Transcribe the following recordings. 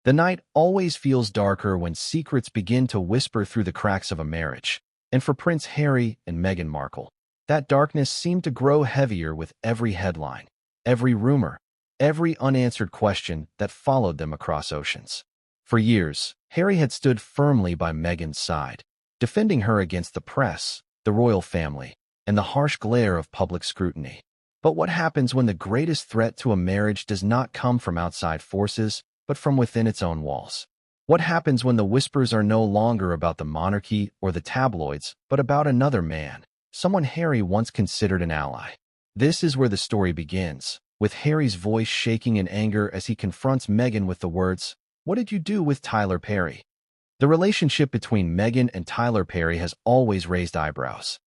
The night always feels darker when secrets begin to whisper through the cracks of a marriage. And for Prince Harry and Meghan Markle, that darkness seemed to grow heavier with every headline, every rumor, every unanswered question that followed them across oceans. For years, Harry had stood firmly by Meghan's side, defending her against the press, the royal family, and the harsh glare of public scrutiny. But what happens when the greatest threat to a marriage does not come from outside forces, but from within its own walls? What happens when the whispers are no longer about the monarchy or the tabloids, but about another man, someone Harry once considered an ally? This is where the story begins, with Harry's voice shaking in anger as he confronts Meghan with the words, "What did you do with Tyler Perry?" The relationship between Meghan and Tyler Perry has always raised eyebrows.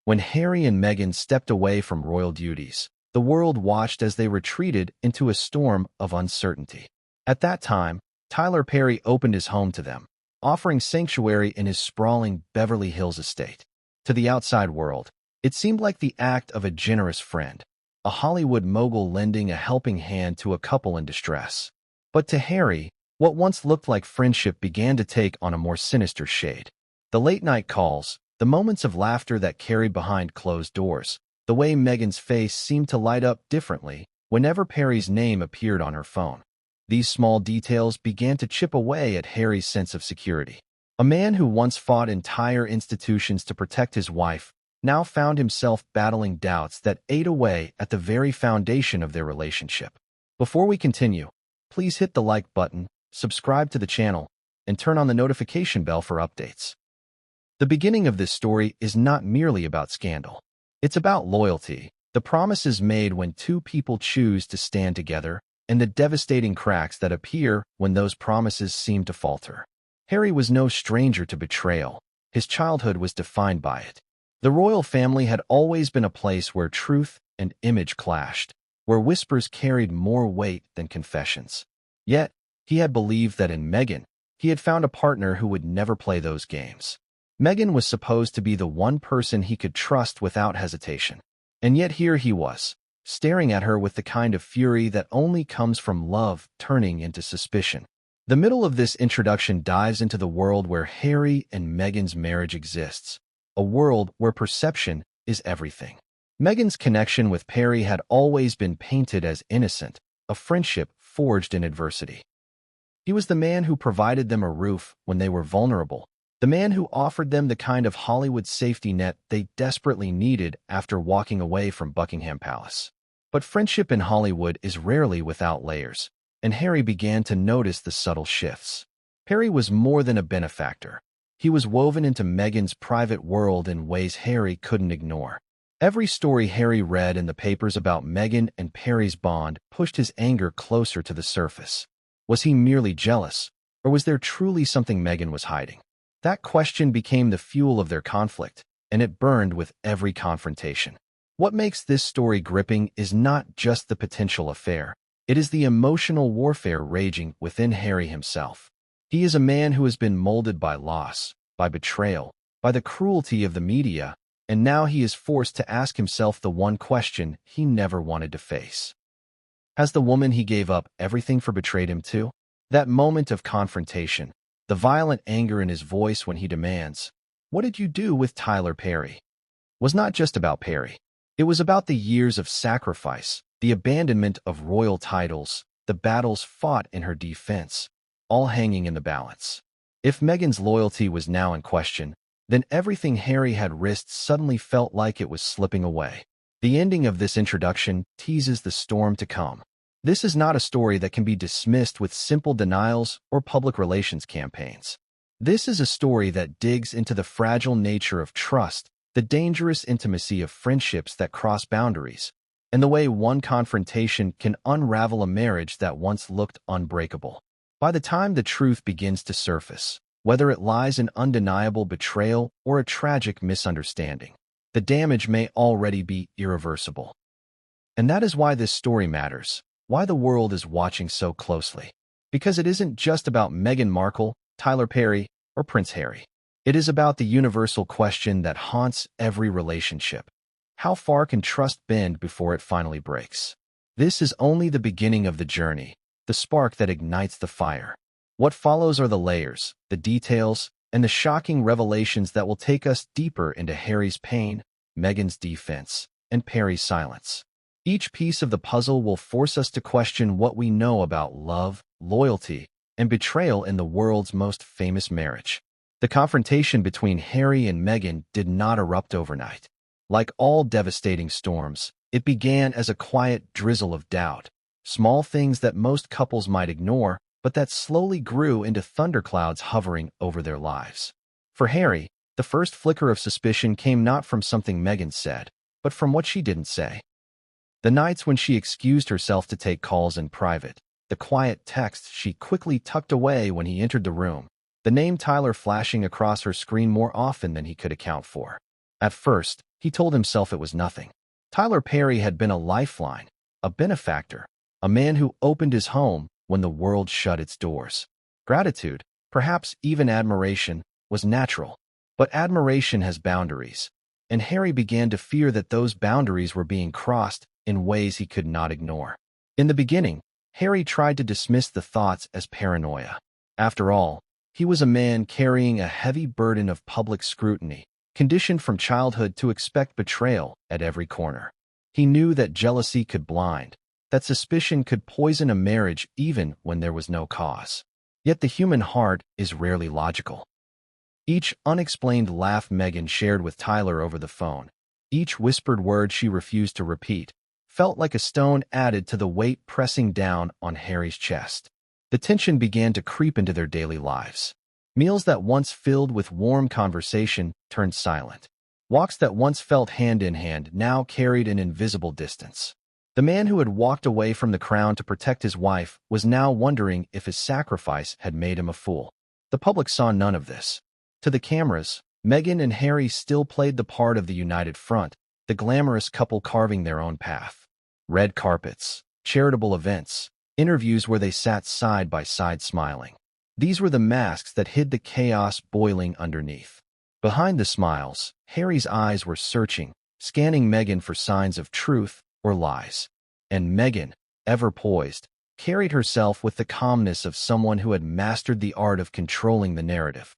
When Harry and Meghan stepped away from royal duties, the world watched as they retreated into a storm of uncertainty. At that time, Tyler Perry opened his home to them, offering sanctuary in his sprawling Beverly Hills estate. To the outside world, it seemed like the act of a generous friend, a Hollywood mogul lending a helping hand to a couple in distress. But to Harry, what once looked like friendship began to take on a more sinister shade. The late-night calls, the moments of laughter that carried behind closed doors, the way Meghan's face seemed to light up differently whenever Perry's name appeared on her phone. These small details began to chip away at Harry's sense of security. A man who once fought entire institutions to protect his wife now found himself battling doubts that ate away at the very foundation of their relationship. Before we continue, please hit the like button, subscribe to the channel, and turn on the notification bell for updates. The beginning of this story is not merely about scandal. It's about loyalty, the promises made when two people choose to stand together, and the devastating cracks that appear when those promises seem to falter. Harry was no stranger to betrayal. His childhood was defined by it. The royal family had always been a place where truth and image clashed, where whispers carried more weight than confessions. Yet, he had believed that in Meghan, he had found a partner who would never play those games. Meghan was supposed to be the one person he could trust without hesitation. And yet here he was, staring at her with the kind of fury that only comes from love turning into suspicion. The middle of this introduction dives into the world where Harry and Meghan's marriage exists, a world where perception is everything. Meghan's connection with Perry had always been painted as innocent, a friendship forged in adversity. He was the man who provided them a roof when they were vulnerable, the man who offered them the kind of Hollywood safety net they desperately needed after walking away from Buckingham Palace. But friendship in Hollywood is rarely without layers, and Harry began to notice the subtle shifts. Perry was more than a benefactor. He was woven into Meghan's private world in ways Harry couldn't ignore. Every story Harry read in the papers about Meghan and Perry's bond pushed his anger closer to the surface. Was he merely jealous, or was there truly something Meghan was hiding? That question became the fuel of their conflict, and it burned with every confrontation. What makes this story gripping is not just the potential affair. It is the emotional warfare raging within Harry himself. He is a man who has been molded by loss, by betrayal, by the cruelty of the media, and now he is forced to ask himself the one question he never wanted to face. Has the woman he gave up everything for betrayed him too? That moment of confrontation, the violent anger in his voice when he demands, "What did you do with Tyler Perry?" was not just about Perry. It was about the years of sacrifice, the abandonment of royal titles, the battles fought in her defense, all hanging in the balance. If Meghan's loyalty was now in question, then everything Harry had risked suddenly felt like it was slipping away. The ending of this introduction teases the storm to come. This is not a story that can be dismissed with simple denials or public relations campaigns. This is a story that digs into the fragile nature of trust, the dangerous intimacy of friendships that cross boundaries, and the way one confrontation can unravel a marriage that once looked unbreakable. By the time the truth begins to surface, whether it lies in undeniable betrayal or a tragic misunderstanding, the damage may already be irreversible. And that is why this story matters, why the world is watching so closely. Because it isn't just about Meghan Markle, Tyler Perry, or Prince Harry. It is about the universal question that haunts every relationship. How far can trust bend before it finally breaks? This is only the beginning of the journey. the spark that ignites the fire. What follows are the layers, the details, and the shocking revelations that will take us deeper into Harry's pain, Meghan's defense, and Perry's silence. Each piece of the puzzle will force us to question what we know about love, loyalty, and betrayal in the world's most famous marriage. The confrontation between Harry and Meghan did not erupt overnight. Like all devastating storms, it began as a quiet drizzle of doubt, small things that most couples might ignore, but that slowly grew into thunderclouds hovering over their lives. For Harry, the first flicker of suspicion came not from something Meghan said, but from what she didn't say. The nights when she excused herself to take calls in private, the quiet texts she quickly tucked away when he entered the room, the name Tyler flashing across her screen more often than he could account for. At first, he told himself it was nothing. Tyler Perry had been a lifeline, a benefactor, a man who opened his home when the world shut its doors. Gratitude, perhaps even admiration, was natural. But admiration has boundaries, and Harry began to fear that those boundaries were being crossed in ways he could not ignore. In the beginning, Harry tried to dismiss the thoughts as paranoia. After all, he was a man carrying a heavy burden of public scrutiny, conditioned from childhood to expect betrayal at every corner. He knew that jealousy could blind, that suspicion could poison a marriage even when there was no cause. Yet the human heart is rarely logical. Each unexplained laugh Meghan shared with Tyler over the phone, each whispered word she refused to repeat, felt like a stone added to the weight pressing down on Harry's chest. The tension began to creep into their daily lives. Meals that once filled with warm conversation turned silent. Walks that once felt hand in hand now carried an invisible distance. The man who had walked away from the crown to protect his wife was now wondering if his sacrifice had made him a fool. The public saw none of this. To the cameras, Meghan and Harry still played the part of the united front, the glamorous couple carving their own path. Red carpets, charitable events, interviews where they sat side by side smiling. These were the masks that hid the chaos boiling underneath. Behind the smiles, Harry's eyes were searching, scanning Meghan for signs of truth or lies. And Meghan, ever poised, carried herself with the calmness of someone who had mastered the art of controlling the narrative.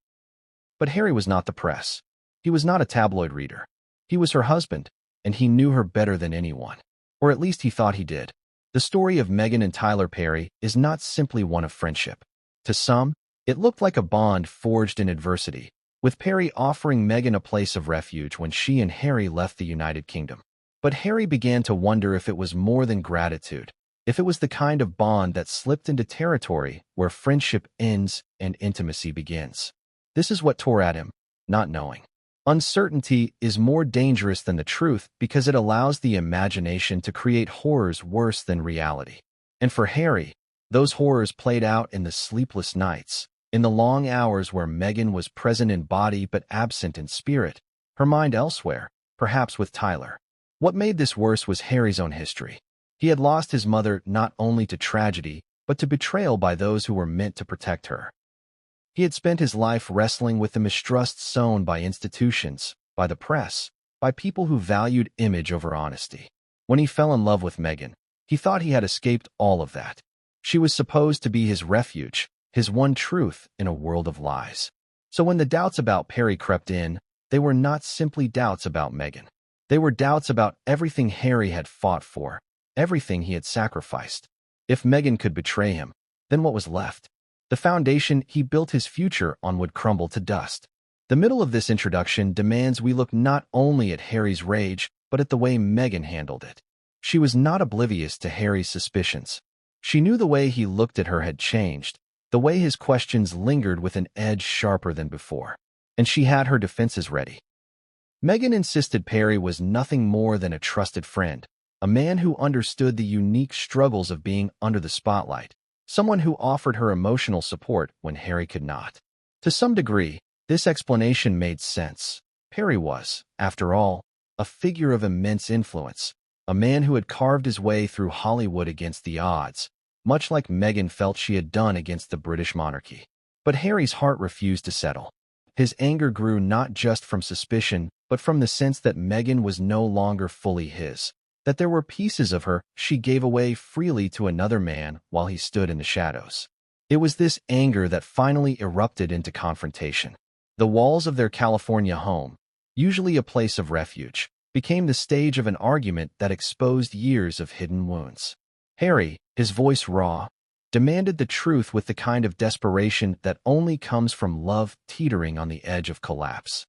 But Harry was not the press. He was not a tabloid reader. He was her husband, and he knew her better than anyone. Or at least he thought he did. The story of Meghan and Tyler Perry is not simply one of friendship. To some, it looked like a bond forged in adversity, with Perry offering Meghan a place of refuge when she and Harry left the United Kingdom. But Harry began to wonder if it was more than gratitude, if it was the kind of bond that slipped into territory where friendship ends and intimacy begins. This is what tore at him, not knowing. Uncertainty is more dangerous than the truth because it allows the imagination to create horrors worse than reality. And for Harry, those horrors played out in the sleepless nights, in the long hours where Meghan was present in body but absent in spirit, her mind elsewhere, perhaps with Tyler. What made this worse was Harry's own history. He had lost his mother not only to tragedy, but to betrayal by those who were meant to protect her. He had spent his life wrestling with the mistrust sown by institutions, by the press, by people who valued image over honesty. When he fell in love with Meghan, he thought he had escaped all of that. She was supposed to be his refuge, his one truth in a world of lies. So when the doubts about Perry crept in, they were not simply doubts about Meghan. They were doubts about everything Harry had fought for, everything he had sacrificed. If Meghan could betray him, then what was left? The foundation he built his future on would crumble to dust. The middle of this introduction demands we look not only at Harry's rage, but at the way Meghan handled it. She was not oblivious to Harry's suspicions. She knew the way he looked at her had changed, the way his questions lingered with an edge sharper than before. And she had her defenses ready. Meghan insisted Perry was nothing more than a trusted friend, a man who understood the unique struggles of being under the spotlight, someone who offered her emotional support when Harry could not. To some degree, this explanation made sense. Perry was, after all, a figure of immense influence, a man who had carved his way through Hollywood against the odds, much like Meghan felt she had done against the British monarchy. But Harry's heart refused to settle. His anger grew not just from suspicion, but from the sense that Meghan was no longer fully his, that there were pieces of her she gave away freely to another man while he stood in the shadows. It was this anger that finally erupted into confrontation. The walls of their California home, usually a place of refuge, became the stage of an argument that exposed years of hidden wounds. Harry, his voice raw, demanded the truth with the kind of desperation that only comes from love teetering on the edge of collapse.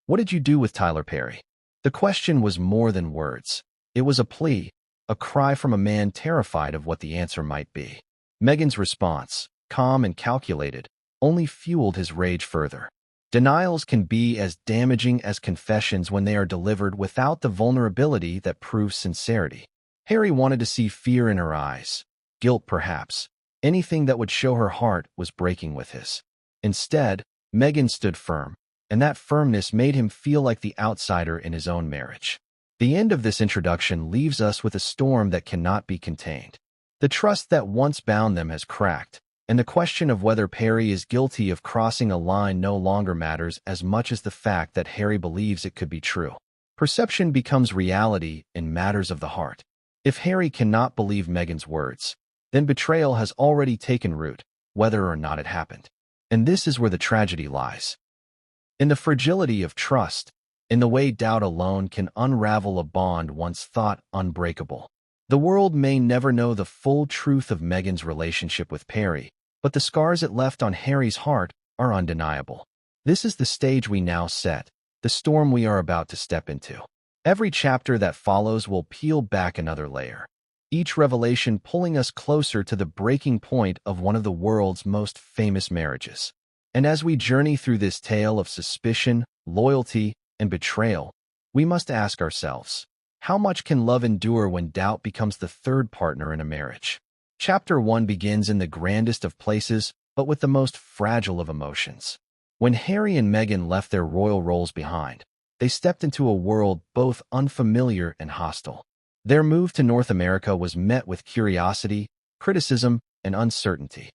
"What did you do with Tyler Perry?" The question was more than words. It was a plea, a cry from a man terrified of what the answer might be. Meghan's response, calm and calculated, only fueled his rage further. Denials can be as damaging as confessions when they are delivered without the vulnerability that proves sincerity. Harry wanted to see fear in her eyes, guilt perhaps, anything that would show her heart was breaking with his. Instead, Meghan stood firm, and that firmness made him feel like the outsider in his own marriage. The end of this introduction leaves us with a storm that cannot be contained. The trust that once bound them has cracked, and the question of whether Perry is guilty of crossing a line no longer matters as much as the fact that Harry believes it could be true. Perception becomes reality in matters of the heart. If Harry cannot believe Meghan's words, then betrayal has already taken root, whether or not it happened. And this is where the tragedy lies. In the fragility of trust, in the way doubt alone can unravel a bond once thought unbreakable. The world may never know the full truth of Meghan's relationship with Perry, but the scars it left on Harry's heart are undeniable. This is the stage we now set, the storm we are about to step into. Every chapter that follows will peel back another layer, each revelation pulling us closer to the breaking point of one of the world's most famous marriages. And as we journey through this tale of suspicion, loyalty, and betrayal, we must ask ourselves, how much can love endure when doubt becomes the third partner in a marriage? Chapter 1 begins in the grandest of places, but with the most fragile of emotions. When Harry and Meghan left their royal roles behind, they stepped into a world both unfamiliar and hostile. Their move to North America was met with curiosity, criticism, and uncertainty.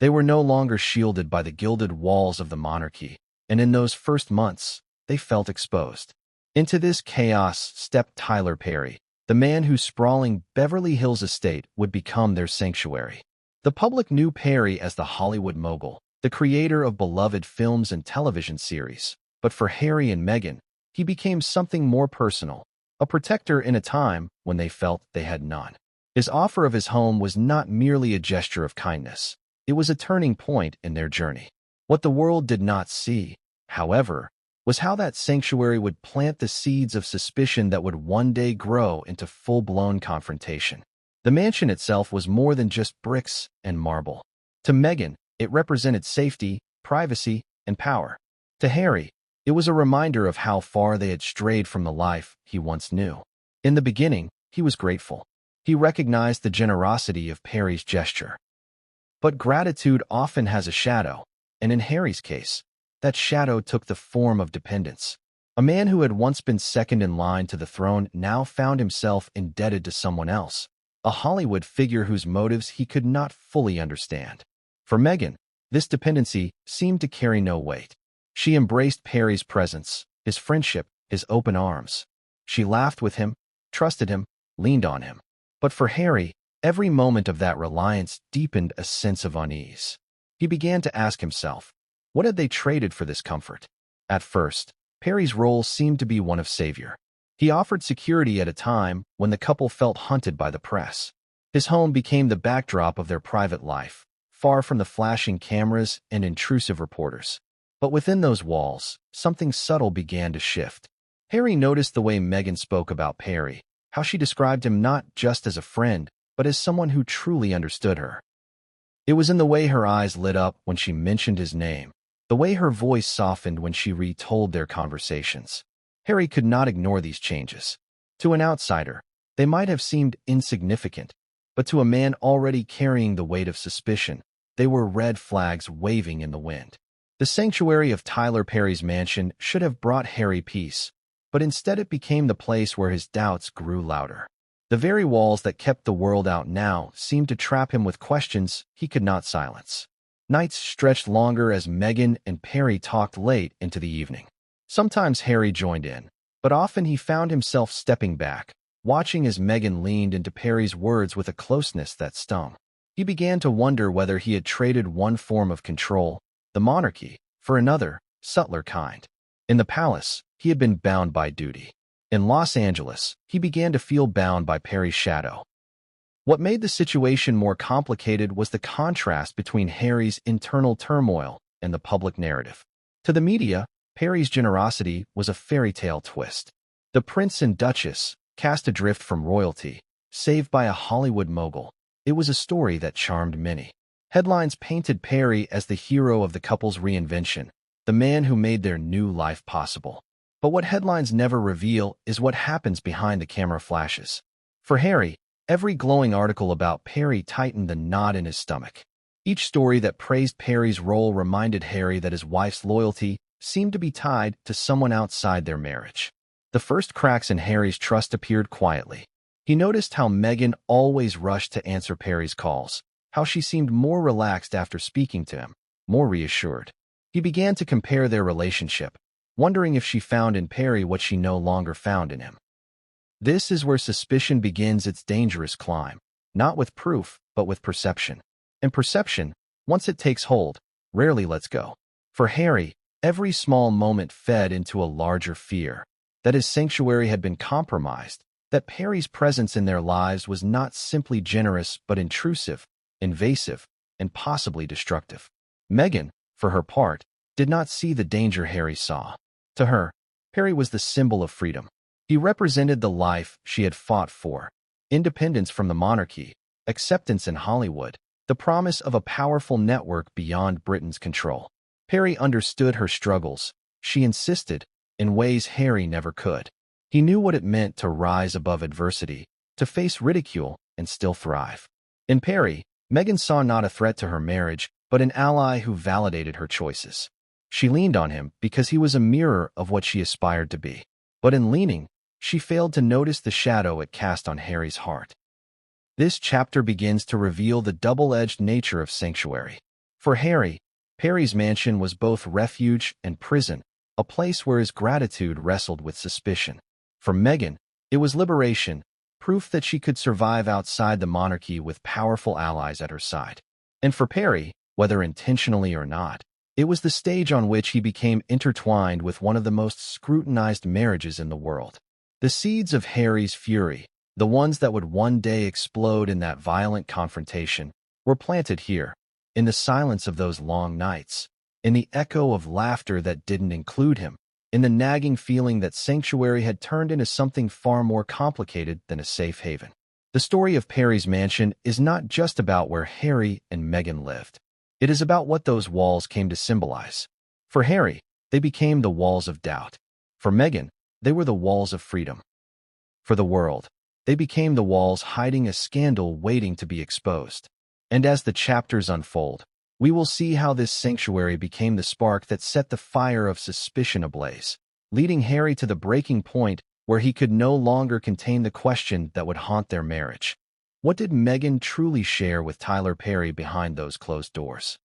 They were no longer shielded by the gilded walls of the monarchy, and in those first months, they felt exposed. Into this chaos stepped Tyler Perry, the man whose sprawling Beverly Hills estate would become their sanctuary. The public knew Perry as the Hollywood mogul, the creator of beloved films and television series, but for Harry and Meghan, he became something more personal, a protector in a time when they felt they had none. His offer of his home was not merely a gesture of kindness. It was a turning point in their journey. What the world did not see, however, was how that sanctuary would plant the seeds of suspicion that would one day grow into full-blown confrontation. The mansion itself was more than just bricks and marble. To Meghan, it represented safety, privacy, and power. To Harry, it was a reminder of how far they had strayed from the life he once knew. In the beginning, he was grateful. He recognized the generosity of Perry's gesture. But gratitude often has a shadow, and in Harry's case, that shadow took the form of dependence. A man who had once been second in line to the throne now found himself indebted to someone else, a Hollywood figure whose motives he could not fully understand. For Meghan, this dependency seemed to carry no weight. She embraced Perry's presence, his friendship, his open arms. She laughed with him, trusted him, leaned on him. But for Harry, every moment of that reliance deepened a sense of unease. He began to ask himself, what had they traded for this comfort? At first, Perry's role seemed to be one of savior. He offered security at a time when the couple felt hunted by the press. His home became the backdrop of their private life, far from the flashing cameras and intrusive reporters. But within those walls, something subtle began to shift. Harry noticed the way Meghan spoke about Perry, how she described him not just as a friend, but as someone who truly understood her. It was in the way her eyes lit up when she mentioned his name, the way her voice softened when she retold their conversations. Harry could not ignore these changes. To an outsider, they might have seemed insignificant, but to a man already carrying the weight of suspicion, they were red flags waving in the wind. The sanctuary of Tyler Perry's mansion should have brought Harry peace, but instead it became the place where his doubts grew louder. The very walls that kept the world out now seemed to trap him with questions he could not silence. Nights stretched longer as Meghan and Perry talked late into the evening. Sometimes Harry joined in, but often he found himself stepping back, watching as Meghan leaned into Perry's words with a closeness that stung. He began to wonder whether he had traded one form of control, the monarchy, for another, subtler kind. In the palace, he had been bound by duty. In Los Angeles, he began to feel bound by Perry's shadow. What made the situation more complicated was the contrast between Harry's internal turmoil and the public narrative. To the media, Perry's generosity was a fairy tale twist. The prince and duchess, cast adrift from royalty, saved by a Hollywood mogul. It was a story that charmed many. Headlines painted Perry as the hero of the couple's reinvention, the man who made their new life possible. But what headlines never reveal is what happens behind the camera flashes. For Harry, every glowing article about Perry tightened the knot in his stomach. Each story that praised Perry's role reminded Harry that his wife's loyalty seemed to be tied to someone outside their marriage. The first cracks in Harry's trust appeared quietly. He noticed how Meghan always rushed to answer Perry's calls, how she seemed more relaxed after speaking to him, more reassured. He began to compare their relationship, wondering if she found in Perry what she no longer found in him. This is where suspicion begins its dangerous climb, not with proof, but with perception. And perception, once it takes hold, rarely lets go. For Harry, every small moment fed into a larger fear, that his sanctuary had been compromised, that Perry's presence in their lives was not simply generous but intrusive, invasive, and possibly destructive. Meghan, for her part, did not see the danger Harry saw. To her, Perry was the symbol of freedom. He represented the life she had fought for, independence from the monarchy, acceptance in Hollywood, the promise of a powerful network beyond Britain's control. Perry understood her struggles. She insisted, in ways Harry never could. He knew what it meant to rise above adversity, to face ridicule, and still thrive. In Perry, Meghan saw not a threat to her marriage, but an ally who validated her choices. She leaned on him because he was a mirror of what she aspired to be. But in leaning, she failed to notice the shadow it cast on Harry's heart. This chapter begins to reveal the double-edged nature of sanctuary. For Harry, Perry's mansion was both refuge and prison, a place where his gratitude wrestled with suspicion. For Meghan, it was liberation, proof that she could survive outside the monarchy with powerful allies at her side. And for Perry, whether intentionally or not, it was the stage on which he became intertwined with one of the most scrutinized marriages in the world. The seeds of Harry's fury, the ones that would one day explode in that violent confrontation, were planted here, in the silence of those long nights, in the echo of laughter that didn't include him, in the nagging feeling that sanctuary had turned into something far more complicated than a safe haven. The story of Perry's mansion is not just about where Harry and Meghan lived. It is about what those walls came to symbolize. For Harry, they became the walls of doubt. For Meghan, they were the walls of freedom. For the world, they became the walls hiding a scandal waiting to be exposed. And as the chapters unfold, we will see how this sanctuary became the spark that set the fire of suspicion ablaze, leading Harry to the breaking point where he could no longer contain the question that would haunt their marriage. What did Meghan truly share with Tyler Perry behind those closed doors?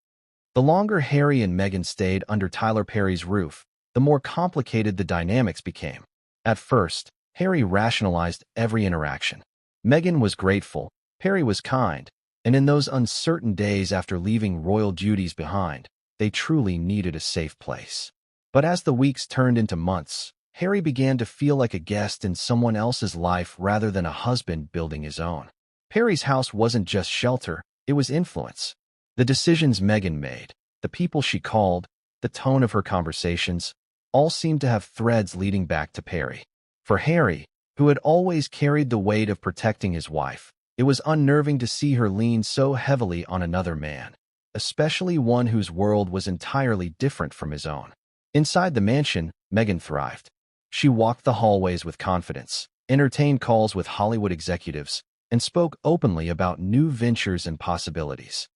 The longer Harry and Meghan stayed under Tyler Perry's roof, the more complicated the dynamics became. At first, Harry rationalized every interaction. Meghan was grateful, Perry was kind, and in those uncertain days after leaving royal duties behind, they truly needed a safe place. But as the weeks turned into months, Harry began to feel like a guest in someone else's life rather than a husband building his own. Perry's house wasn't just shelter, it was influence. The decisions Meghan made, the people she called, the tone of her conversations, all seemed to have threads leading back to Perry. For Harry, who had always carried the weight of protecting his wife, it was unnerving to see her lean so heavily on another man, especially one whose world was entirely different from his own. Inside the mansion, Meghan thrived. She walked the hallways with confidence, entertained calls with Hollywood executives, and spoke openly about new ventures and possibilities.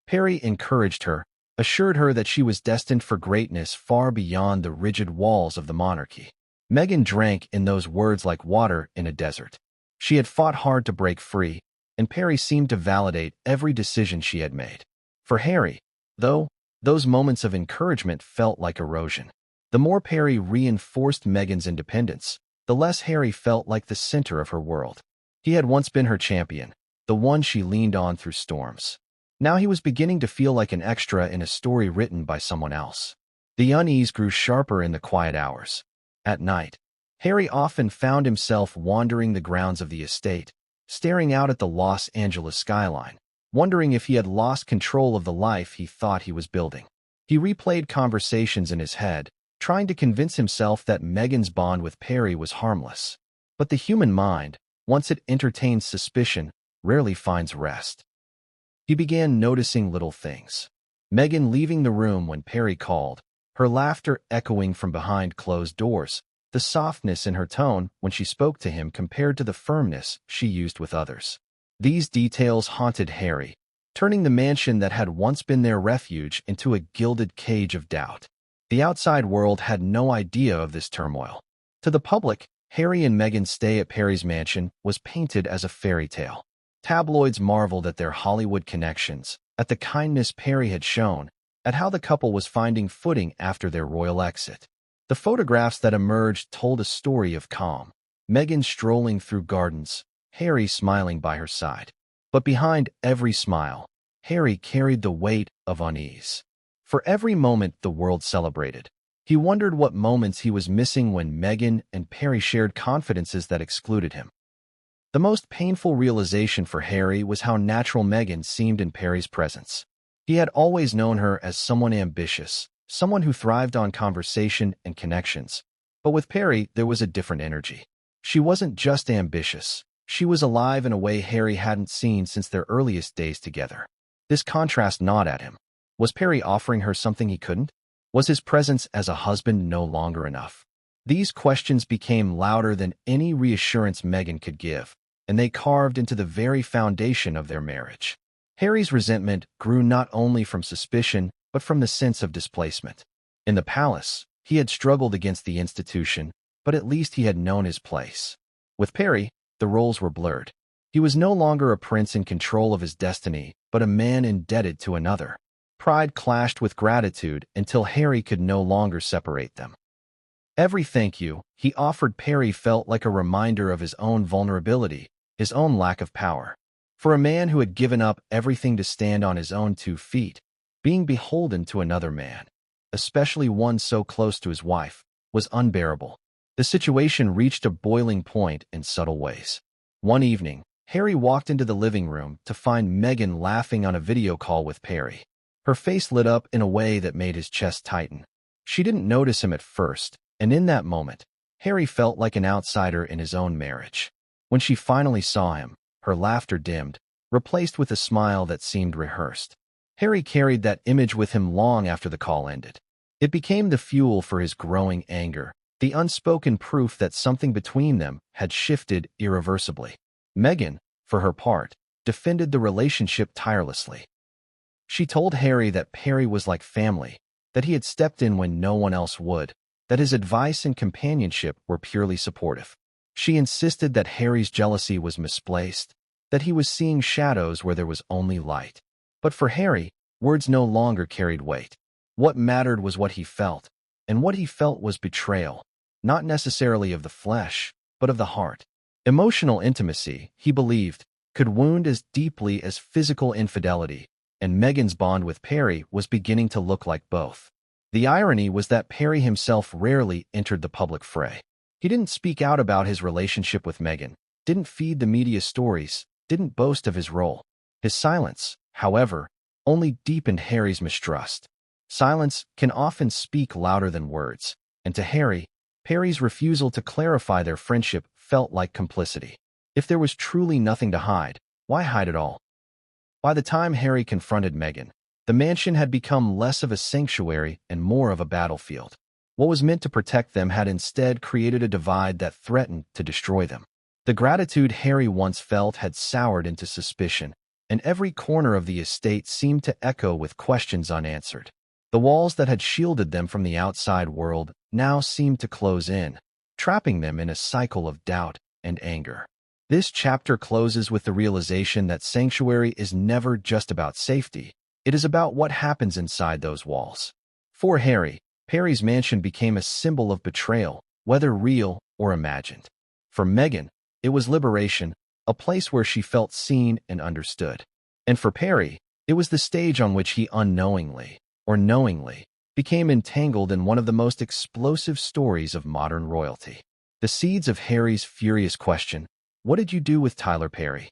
Perry encouraged her, assured her that she was destined for greatness far beyond the rigid walls of the monarchy. Meghan drank in those words like water in a desert. She had fought hard to break free, and Perry seemed to validate every decision she had made. For Harry, though, those moments of encouragement felt like erosion. The more Perry reinforced Meghan's independence, the less Harry felt like the center of her world. He had once been her champion, the one she leaned on through storms. Now he was beginning to feel like an extra in a story written by someone else. The unease grew sharper in the quiet hours. At night, Harry often found himself wandering the grounds of the estate, staring out at the Los Angeles skyline, wondering if he had lost control of the life he thought he was building. He replayed conversations in his head, trying to convince himself that Meghan's bond with Perry was harmless. But the human mind, once it entertains suspicion, rarely finds rest. He began noticing little things. Meghan leaving the room when Perry called, her laughter echoing from behind closed doors, the softness in her tone when she spoke to him compared to the firmness she used with others. These details haunted Harry, turning the mansion that had once been their refuge into a gilded cage of doubt. The outside world had no idea of this turmoil. To the public, Harry and Meghan's stay at Perry's mansion was painted as a fairy tale. Tabloids marveled at their Hollywood connections, at the kindness Perry had shown, at how the couple was finding footing after their royal exit. The photographs that emerged told a story of calm. Meghan strolling through gardens, Harry smiling by her side. But behind every smile, Harry carried the weight of unease. For every moment the world celebrated, he wondered what moments he was missing when Meghan and Perry shared confidences that excluded him. The most painful realization for Harry was how natural Meghan seemed in Perry's presence. He had always known her as someone ambitious, someone who thrived on conversation and connections. But with Perry, there was a different energy. She wasn't just ambitious. She was alive in a way Harry hadn't seen since their earliest days together. This contrast gnawed at him. Was Perry offering her something he couldn't? Was his presence as a husband no longer enough? These questions became louder than any reassurance Meghan could give, and they carved into the very foundation of their marriage. Harry's resentment grew not only from suspicion, but from the sense of displacement. In the palace, he had struggled against the institution, but at least he had known his place. With Perry, the roles were blurred. He was no longer a prince in control of his destiny, but a man indebted to another. Pride clashed with gratitude until Harry could no longer separate them. Every thank you he offered Perry felt like a reminder of his own vulnerability, his own lack of power. For a man who had given up everything to stand on his own 2 feet, being beholden to another man, especially one so close to his wife, was unbearable. The situation reached a boiling point in subtle ways. One evening, Harry walked into the living room to find Meghan laughing on a video call with Perry. Her face lit up in a way that made his chest tighten. She didn't notice him at first, and in that moment, Harry felt like an outsider in his own marriage. When she finally saw him, her laughter dimmed, replaced with a smile that seemed rehearsed. Harry carried that image with him long after the call ended. It became the fuel for his growing anger, the unspoken proof that something between them had shifted irreversibly. Meghan, for her part, defended the relationship tirelessly. She told Harry that Perry was like family, that he had stepped in when no one else would, that his advice and companionship were purely supportive. She insisted that Harry's jealousy was misplaced, that he was seeing shadows where there was only light. But for Harry, words no longer carried weight. What mattered was what he felt, and what he felt was betrayal, not necessarily of the flesh, but of the heart. Emotional intimacy, he believed, could wound as deeply as physical infidelity, and Meghan's bond with Perry was beginning to look like both. The irony was that Perry himself rarely entered the public fray. He didn't speak out about his relationship with Meghan, didn't feed the media stories, didn't boast of his role. His silence, however, only deepened Harry's mistrust. Silence can often speak louder than words, and to Harry, Perry's refusal to clarify their friendship felt like complicity. If there was truly nothing to hide, why hide it all? By the time Harry confronted Meghan, the mansion had become less of a sanctuary and more of a battlefield. What was meant to protect them had instead created a divide that threatened to destroy them. The gratitude Harry once felt had soured into suspicion, and every corner of the estate seemed to echo with questions unanswered. The walls that had shielded them from the outside world now seemed to close in, trapping them in a cycle of doubt and anger. This chapter closes with the realization that sanctuary is never just about safety. It is about what happens inside those walls. For Harry, Perry's mansion became a symbol of betrayal, whether real or imagined. For Meghan, it was liberation, a place where she felt seen and understood. And for Perry, it was the stage on which he unknowingly, or knowingly, became entangled in one of the most explosive stories of modern royalty. The seeds of Harry's furious question, "What did you do with Tyler Perry?"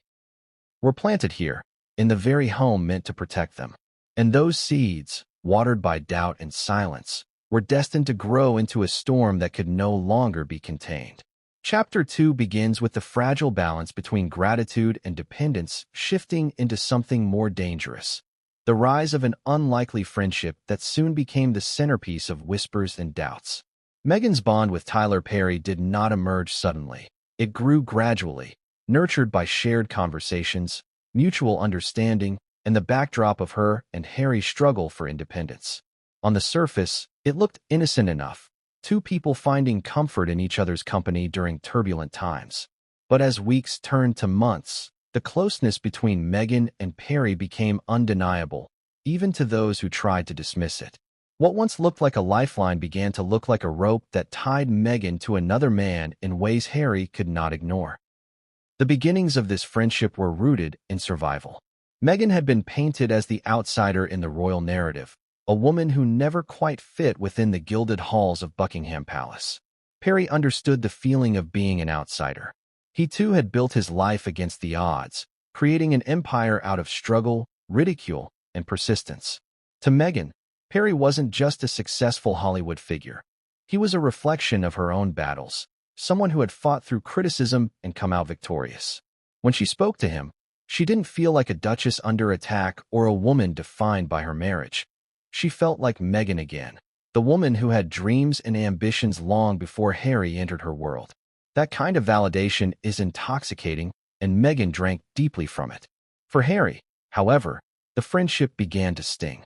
were planted here, in the very home meant to protect them. And those seeds, watered by doubt and silence, were destined to grow into a storm that could no longer be contained. Chapter 2 begins with the fragile balance between gratitude and dependence shifting into something more dangerous. The rise of an unlikely friendship that soon became the centerpiece of whispers and doubts. Meghan's bond with Tyler Perry did not emerge suddenly. It grew gradually, nurtured by shared conversations, mutual understanding, and the backdrop of her and Harry's struggle for independence. On the surface, it looked innocent enough, two people finding comfort in each other's company during turbulent times. But as weeks turned to months, the closeness between Meghan and Perry became undeniable, even to those who tried to dismiss it. What once looked like a lifeline began to look like a rope that tied Meghan to another man in ways Harry could not ignore. The beginnings of this friendship were rooted in survival. Meghan had been painted as the outsider in the royal narrative, a woman who never quite fit within the gilded halls of Buckingham Palace. Perry understood the feeling of being an outsider. He too had built his life against the odds, creating an empire out of struggle, ridicule, and persistence. To Meghan, Perry wasn't just a successful Hollywood figure. He was a reflection of her own battles, someone who had fought through criticism and come out victorious. When she spoke to him, she didn't feel like a duchess under attack or a woman defined by her marriage. She felt like Meghan again, the woman who had dreams and ambitions long before Harry entered her world. That kind of validation is intoxicating, and Meghan drank deeply from it. For Harry, however, the friendship began to sting.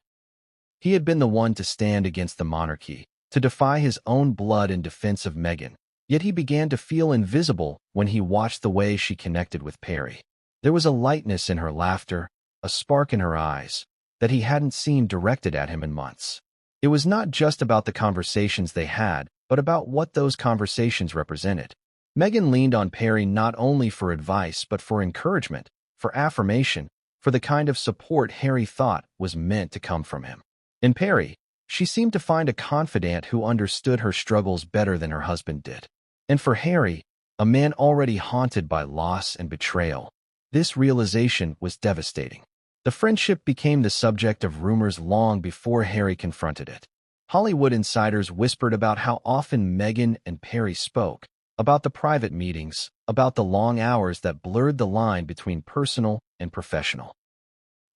He had been the one to stand against the monarchy, to defy his own blood in defense of Meghan, yet he began to feel invisible when he watched the way she connected with Perry. There was a lightness in her laughter, a spark in her eyes, that he hadn't seen directed at him in months. It was not just about the conversations they had, but about what those conversations represented. Meghan leaned on Perry not only for advice but for encouragement, for affirmation, for the kind of support Harry thought was meant to come from him. In Perry, she seemed to find a confidant who understood her struggles better than her husband did. And for Harry, a man already haunted by loss and betrayal, this realization was devastating. The friendship became the subject of rumors long before Harry confronted it. Hollywood insiders whispered about how often Meghan and Perry spoke, about the private meetings, about the long hours that blurred the line between personal and professional.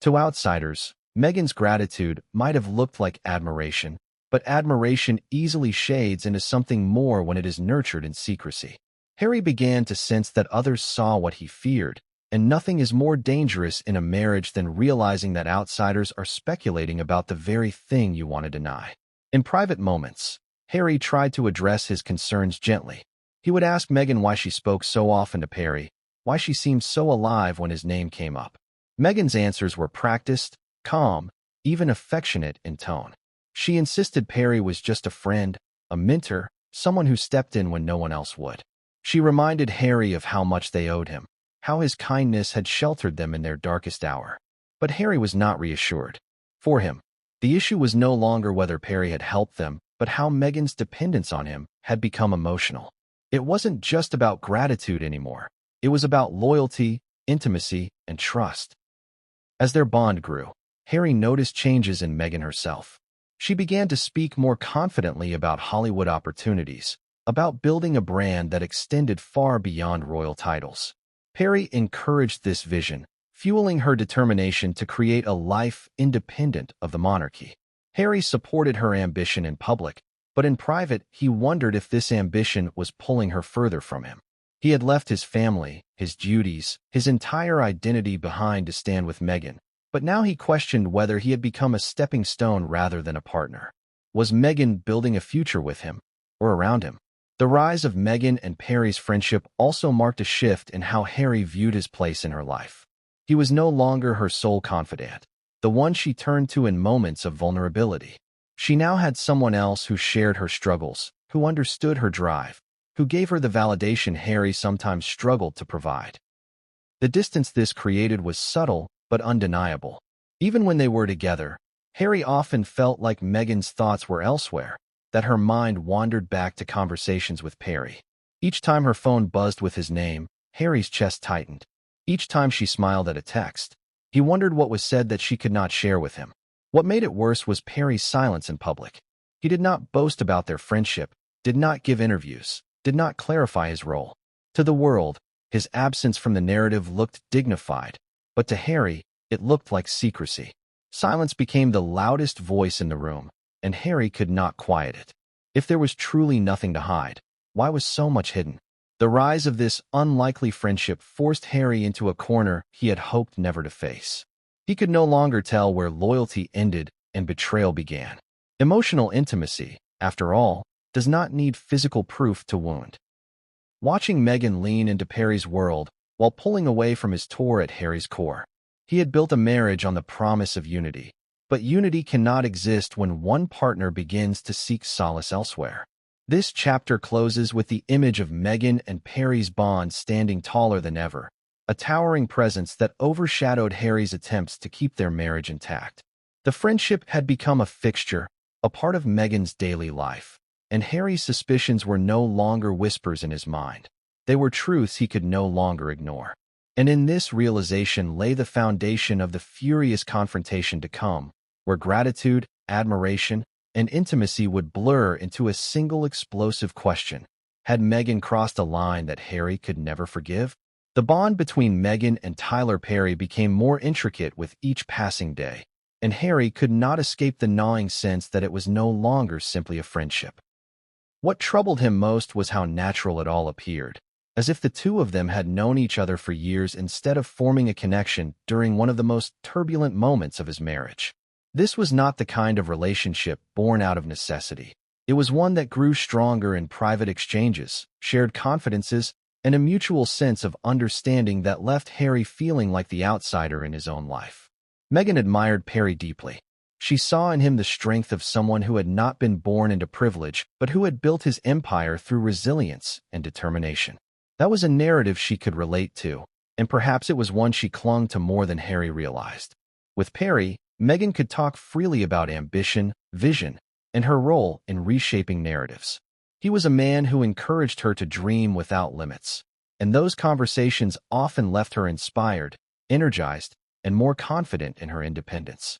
To outsiders, Meghan's gratitude might have looked like admiration, but admiration easily shades into something more when it is nurtured in secrecy. Harry began to sense that others saw what he feared, and nothing is more dangerous in a marriage than realizing that outsiders are speculating about the very thing you want to deny. In private moments, Harry tried to address his concerns gently. He would ask Meghan why she spoke so often to Perry, why she seemed so alive when his name came up. Meghan's answers were practiced, calm, even affectionate in tone. She insisted Perry was just a friend, a mentor, someone who stepped in when no one else would. She reminded Harry of how much they owed him, how his kindness had sheltered them in their darkest hour. But Harry was not reassured. For him, the issue was no longer whether Perry had helped them, but how Meghan's dependence on him had become emotional. It wasn't just about gratitude anymore. It was about loyalty, intimacy, and trust. As their bond grew, Harry noticed changes in Meghan herself. She began to speak more confidently about Hollywood opportunities, about building a brand that extended far beyond royal titles. Perry encouraged this vision, fueling her determination to create a life independent of the monarchy. Harry supported her ambition in public, but in private, he wondered if this ambition was pulling her further from him. He had left his family, his duties, his entire identity behind to stand with Meghan, but now he questioned whether he had become a stepping stone rather than a partner. Was Meghan building a future with him, or around him? The rise of Meghan and Perry's friendship also marked a shift in how Harry viewed his place in her life. He was no longer her sole confidant, the one she turned to in moments of vulnerability. She now had someone else who shared her struggles, who understood her drive, who gave her the validation Harry sometimes struggled to provide. The distance this created was subtle but undeniable. Even when they were together, Harry often felt like Meghan's thoughts were elsewhere, that her mind wandered back to conversations with Perry. Each time her phone buzzed with his name, Harry's chest tightened. Each time she smiled at a text, he wondered what was said that she could not share with him. What made it worse was Perry's silence in public. He did not boast about their friendship, did not give interviews, did not clarify his role. To the world, his absence from the narrative looked dignified, but to Harry, it looked like secrecy. Silence became the loudest voice in the room, and Harry could not quiet it. If there was truly nothing to hide, why was so much hidden? The rise of this unlikely friendship forced Harry into a corner he had hoped never to face. He could no longer tell where loyalty ended and betrayal began. Emotional intimacy, after all, does not need physical proof to wound. Watching Meghan lean into Perry's world while pulling away from his tore at Harry's core. He had built a marriage on the promise of unity, but unity cannot exist when one partner begins to seek solace elsewhere. This chapter closes with the image of Meghan and Perry's bond standing taller than ever, a towering presence that overshadowed Harry's attempts to keep their marriage intact. The friendship had become a fixture, a part of Meghan's daily life, and Harry's suspicions were no longer whispers in his mind. They were truths he could no longer ignore. And in this realization lay the foundation of the furious confrontation to come, where gratitude, admiration, and intimacy would blur into a single explosive question. Had Meghan crossed a line that Harry could never forgive? The bond between Meghan and Tyler Perry became more intricate with each passing day, and Harry could not escape the gnawing sense that it was no longer simply a friendship. What troubled him most was how natural it all appeared, as if the two of them had known each other for years instead of forming a connection during one of the most turbulent moments of his marriage. This was not the kind of relationship born out of necessity. It was one that grew stronger in private exchanges, shared confidences, and a mutual sense of understanding that left Harry feeling like the outsider in his own life. Meghan admired Perry deeply. She saw in him the strength of someone who had not been born into privilege, but who had built his empire through resilience and determination. That was a narrative she could relate to, and perhaps it was one she clung to more than Harry realized. With Perry, Meghan could talk freely about ambition, vision, and her role in reshaping narratives. He was a man who encouraged her to dream without limits, and those conversations often left her inspired, energized, and more confident in her independence.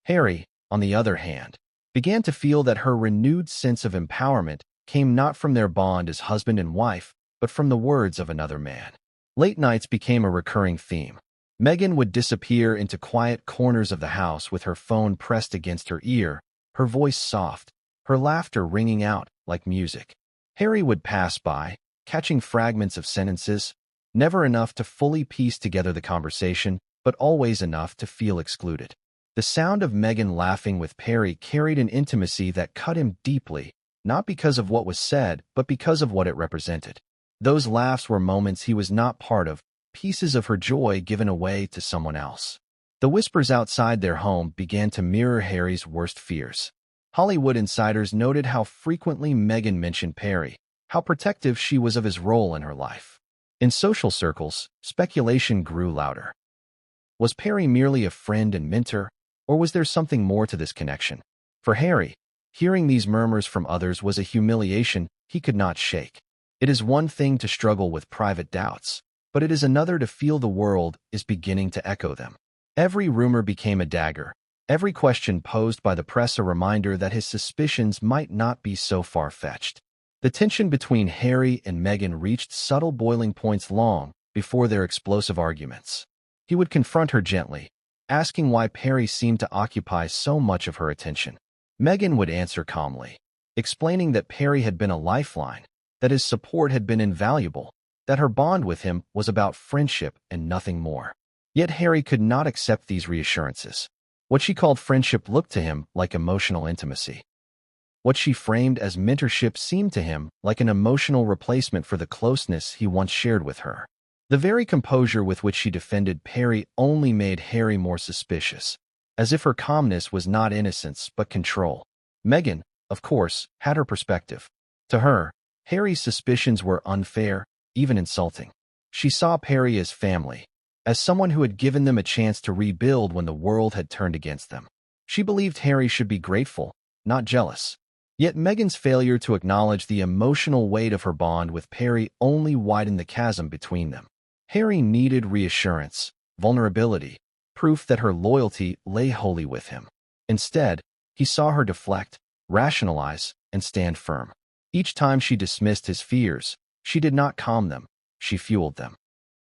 Harry, on the other hand, began to feel that her renewed sense of empowerment came not from their bond as husband and wife, but from the words of another man. Late nights became a recurring theme. Meghan would disappear into quiet corners of the house with her phone pressed against her ear, her voice soft, her laughter ringing out like music. Harry would pass by, catching fragments of sentences, never enough to fully piece together the conversation, but always enough to feel excluded. The sound of Meghan laughing with Perry carried an intimacy that cut him deeply, not because of what was said, but because of what it represented. Those laughs were moments he was not part of, pieces of her joy given away to someone else. The whispers outside their home began to mirror Harry's worst fears. Hollywood insiders noted how frequently Meghan mentioned Perry, how protective she was of his role in her life. In social circles, speculation grew louder. Was Perry merely a friend and mentor, or was there something more to this connection? For Harry, hearing these murmurs from others was a humiliation he could not shake. It is one thing to struggle with private doubts, but it is another to feel the world is beginning to echo them. Every rumor became a dagger, every question posed by the press a reminder that his suspicions might not be so far-fetched. The tension between Harry and Meghan reached subtle boiling points long before their explosive arguments. He would confront her gently, asking why Perry seemed to occupy so much of her attention. Meghan would answer calmly, explaining that Perry had been a lifeline, that his support had been invaluable, that her bond with him was about friendship and nothing more. Yet Harry could not accept these reassurances. What she called friendship looked to him like emotional intimacy. What she framed as mentorship seemed to him like an emotional replacement for the closeness he once shared with her. The very composure with which she defended Perry only made Harry more suspicious, as if her calmness was not innocence but control. Meghan, of course, had her perspective. To her, Harry's suspicions were unfair, even insulting. She saw Perry as family, as someone who had given them a chance to rebuild when the world had turned against them. She believed Harry should be grateful, not jealous. Yet Meghan's failure to acknowledge the emotional weight of her bond with Perry only widened the chasm between them. Harry needed reassurance, vulnerability, proof that her loyalty lay wholly with him. Instead, he saw her deflect, rationalize, and stand firm. Each time she dismissed his fears, she did not calm them, she fueled them.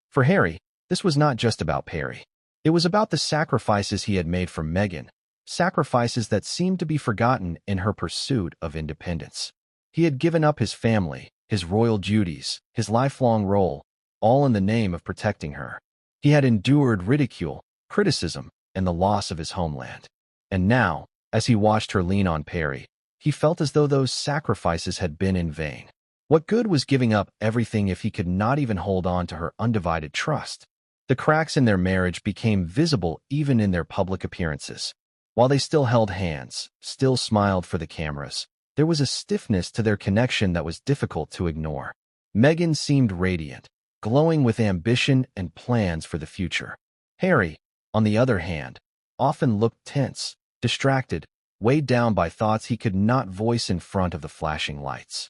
For Harry, this was not just about Perry. It was about the sacrifices he had made for Meghan, sacrifices that seemed to be forgotten in her pursuit of independence. He had given up his family, his royal duties, his lifelong role, all in the name of protecting her. He had endured ridicule, criticism, and the loss of his homeland. And now, as he watched her lean on Perry, he felt as though those sacrifices had been in vain. What good was giving up everything if he could not even hold on to her undivided trust? The cracks in their marriage became visible even in their public appearances. While they still held hands, still smiled for the cameras, there was a stiffness to their connection that was difficult to ignore. Meghan seemed radiant, glowing with ambition and plans for the future. Harry, on the other hand, often looked tense, distracted, weighed down by thoughts he could not voice in front of the flashing lights.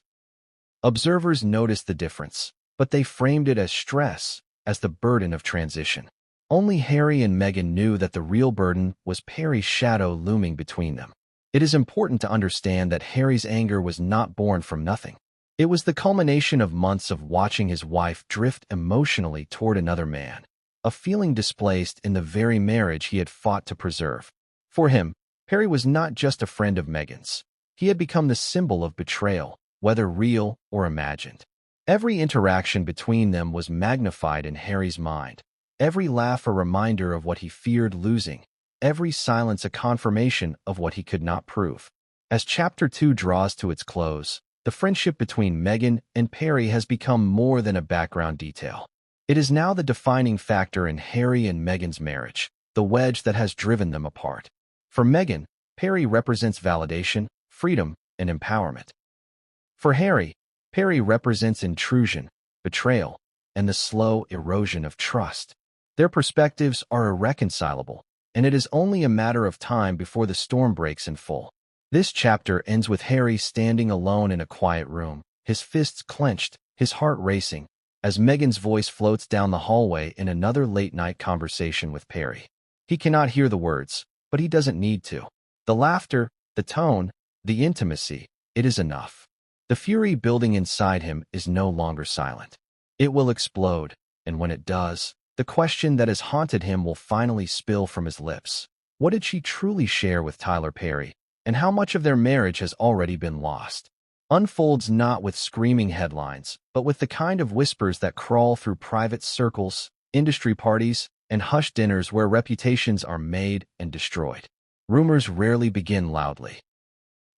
Observers noticed the difference, but they framed it as stress, as the burden of transition. Only Harry and Meghan knew that the real burden was Perry's shadow looming between them. It is important to understand that Harry's anger was not born from nothing. It was the culmination of months of watching his wife drift emotionally toward another man, a feeling displaced in the very marriage he had fought to preserve. For him, Perry was not just a friend of Meghan's. He had become the symbol of betrayal, whether real or imagined. Every interaction between them was magnified in Harry's mind. Every laugh a reminder of what he feared losing. Every silence a confirmation of what he could not prove. As Chapter 2 draws to its close, the friendship between Meghan and Perry has become more than a background detail. It is now the defining factor in Harry and Meghan's marriage, the wedge that has driven them apart. For Meghan, Perry represents validation, freedom, and empowerment. For Harry, Perry represents intrusion, betrayal, and the slow erosion of trust. Their perspectives are irreconcilable, and it is only a matter of time before the storm breaks in full. This chapter ends with Harry standing alone in a quiet room, his fists clenched, his heart racing, as Meghan's voice floats down the hallway in another late-night conversation with Perry. He cannot hear the words, but he doesn't need to. The laughter, the tone, the intimacy, it is enough. The fury building inside him is no longer silent. It will explode, and when it does, the question that has haunted him will finally spill from his lips. What did she truly share with Tyler Perry, and how much of their marriage has already been lost? Unfolds not with screaming headlines, but with the kind of whispers that crawl through private circles, industry parties, and hushed dinners where reputations are made and destroyed. Rumors rarely begin loudly.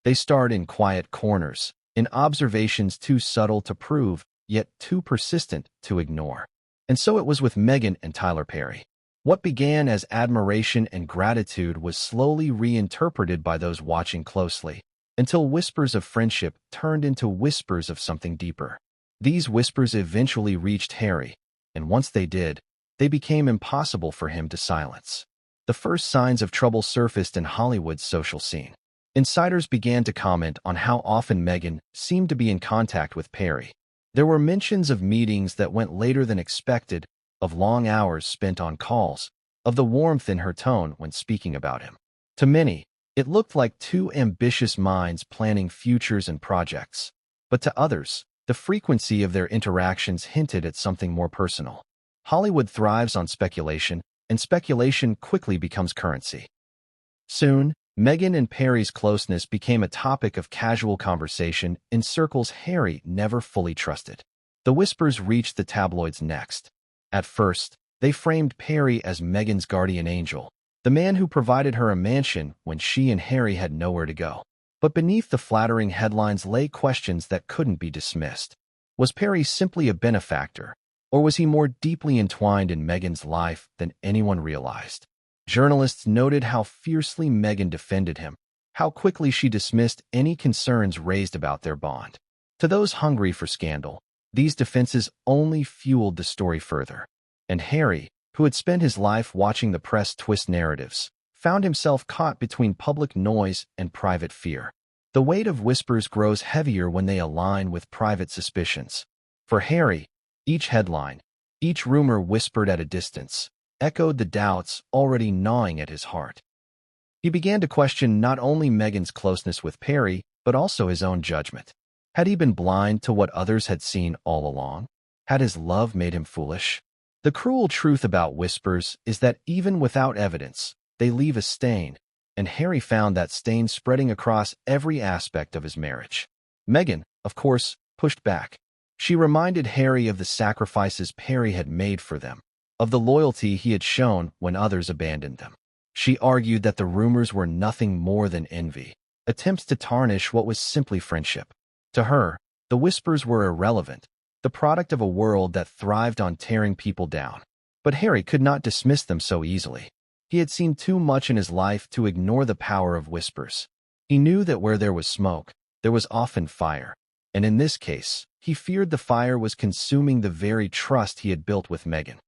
They start in quiet corners, in observations too subtle to prove, yet too persistent to ignore. And so it was with Meghan and Tyler Perry. What began as admiration and gratitude was slowly reinterpreted by those watching closely, until whispers of friendship turned into whispers of something deeper. These whispers eventually reached Harry, and once they did, they became impossible for him to silence. The first signs of trouble surfaced in Hollywood's social scene. Insiders began to comment on how often Meghan seemed to be in contact with Perry. There were mentions of meetings that went later than expected, of long hours spent on calls, of the warmth in her tone when speaking about him. To many, it looked like two ambitious minds planning futures and projects. But to others, the frequency of their interactions hinted at something more personal. Hollywood thrives on speculation, and speculation quickly becomes currency. Soon, Meghan and Perry's closeness became a topic of casual conversation in circles Harry never fully trusted. The whispers reached the tabloids next. At first, they framed Perry as Meghan's guardian angel, the man who provided her a mansion when she and Harry had nowhere to go. But beneath the flattering headlines lay questions that couldn't be dismissed. Was Perry simply a benefactor, or was he more deeply entwined in Meghan's life than anyone realized? Journalists noted how fiercely Meghan defended him, how quickly she dismissed any concerns raised about their bond. To those hungry for scandal, these defenses only fueled the story further. And Harry, who had spent his life watching the press twist narratives, found himself caught between public noise and private fear. The weight of whispers grows heavier when they align with private suspicions. For Harry, each headline, each rumor whispered at a distance, echoed the doubts already gnawing at his heart. He began to question not only Meghan's closeness with Perry, but also his own judgment. Had he been blind to what others had seen all along? Had his love made him foolish? The cruel truth about whispers is that even without evidence, they leave a stain, and Harry found that stain spreading across every aspect of his marriage. Meghan, of course, pushed back. She reminded Harry of the sacrifices Perry had made for them, of the loyalty he had shown when others abandoned them. She argued that the rumors were nothing more than envy, attempts to tarnish what was simply friendship. To her, the whispers were irrelevant, the product of a world that thrived on tearing people down. But Harry could not dismiss them so easily. He had seen too much in his life to ignore the power of whispers. He knew that where there was smoke, there was often fire. And in this case, he feared the fire was consuming the very trust he had built with Meghan.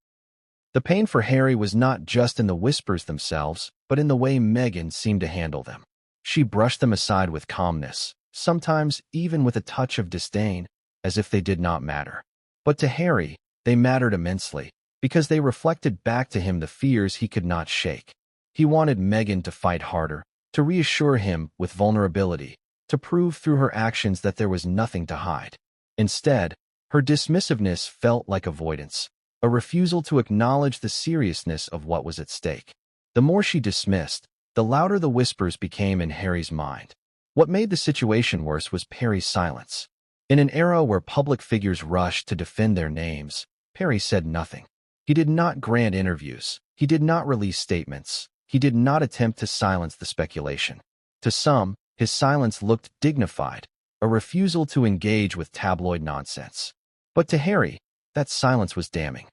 The pain for Harry was not just in the whispers themselves, but in the way Meghan seemed to handle them. She brushed them aside with calmness, sometimes even with a touch of disdain, as if they did not matter. But to Harry, they mattered immensely, because they reflected back to him the fears he could not shake. He wanted Meghan to fight harder, to reassure him with vulnerability, to prove through her actions that there was nothing to hide. Instead, her dismissiveness felt like avoidance, a refusal to acknowledge the seriousness of what was at stake. The more she dismissed, the louder the whispers became in Harry's mind. What made the situation worse was Perry's silence. In an era where public figures rushed to defend their names, Perry said nothing. He did not grant interviews. He did not release statements. He did not attempt to silence the speculation. To some, his silence looked dignified, a refusal to engage with tabloid nonsense. But to Harry, that silence was damning.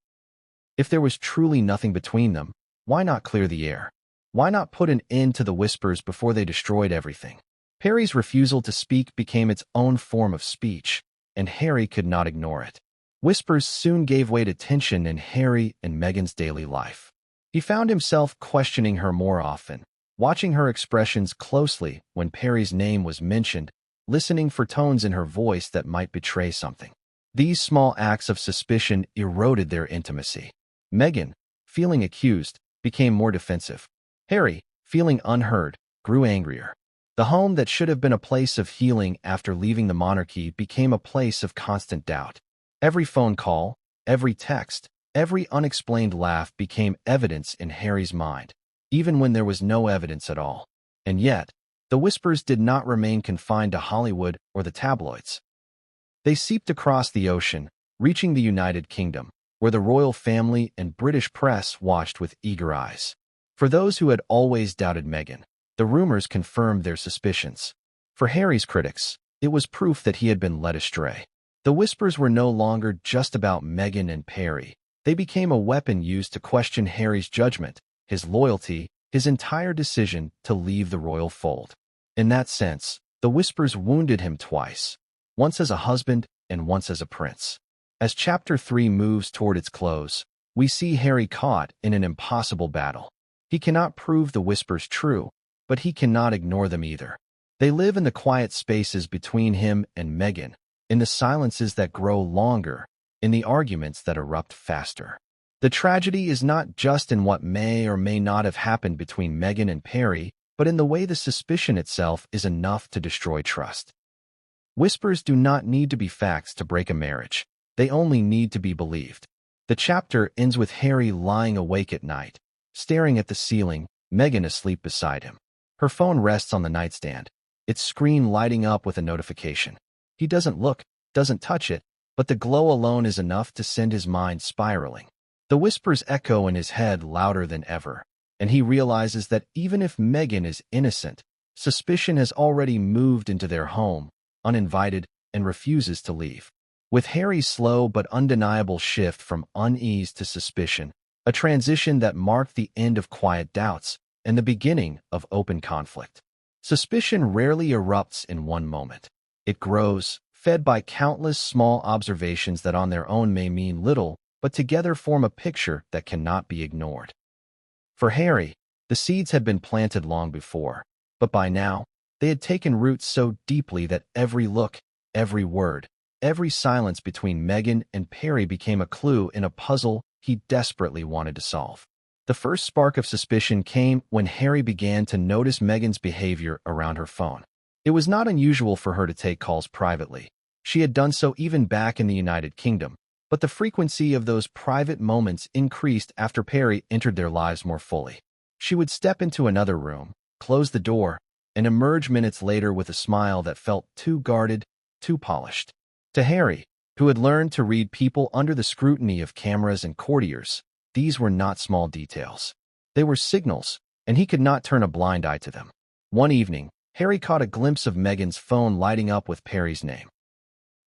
If there was truly nothing between them, why not clear the air? Why not put an end to the whispers before they destroyed everything? Perry's refusal to speak became its own form of speech, and Harry could not ignore it. Whispers soon gave way to tension in Harry and Meghan's daily life. He found himself questioning her more often, watching her expressions closely when Perry's name was mentioned, listening for tones in her voice that might betray something. These small acts of suspicion eroded their intimacy. Meghan, feeling accused, became more defensive. Harry, feeling unheard, grew angrier. The home that should have been a place of healing after leaving the monarchy became a place of constant doubt. Every phone call, every text, every unexplained laugh became evidence in Harry's mind, even when there was no evidence at all. And yet, the whispers did not remain confined to Hollywood or the tabloids. They seeped across the ocean, reaching the United Kingdom, where the royal family and British press watched with eager eyes. For those who had always doubted Meghan, the rumors confirmed their suspicions. For Harry's critics, it was proof that he had been led astray. The whispers were no longer just about Meghan and Perry. They became a weapon used to question Harry's judgment, his loyalty, his entire decision to leave the royal fold. In that sense, the whispers wounded him twice, once as a husband and once as a prince. As Chapter 3 moves toward its close, we see Harry caught in an impossible battle. He cannot prove the whispers true, but he cannot ignore them either. They live in the quiet spaces between him and Meghan, in the silences that grow longer, in the arguments that erupt faster. The tragedy is not just in what may or may not have happened between Meghan and Perry, but in the way the suspicion itself is enough to destroy trust. Whispers do not need to be facts to break a marriage. They only need to be believed. The chapter ends with Harry lying awake at night, staring at the ceiling, Meghan asleep beside him. Her phone rests on the nightstand, its screen lighting up with a notification. He doesn't look, doesn't touch it, but the glow alone is enough to send his mind spiraling. The whispers echo in his head louder than ever, and he realizes that even if Meghan is innocent, suspicion has already moved into their home, uninvited, and refuses to leave. With Harry's slow but undeniable shift from unease to suspicion, a transition that marked the end of quiet doubts and the beginning of open conflict. Suspicion rarely erupts in one moment. It grows, fed by countless small observations that on their own may mean little, but together form a picture that cannot be ignored. For Harry, the seeds had been planted long before, but by now, they had taken root so deeply that every look, every word, every silence between Meghan and Perry became a clue in a puzzle he desperately wanted to solve. The first spark of suspicion came when Harry began to notice Meghan's behavior around her phone. It was not unusual for her to take calls privately. She had done so even back in the United Kingdom, but the frequency of those private moments increased after Perry entered their lives more fully. She would step into another room, close the door, and emerge minutes later with a smile that felt too guarded, too polished. To Harry, who had learned to read people under the scrutiny of cameras and courtiers, these were not small details. They were signals, and he could not turn a blind eye to them. One evening, Harry caught a glimpse of Meghan's phone lighting up with Perry's name.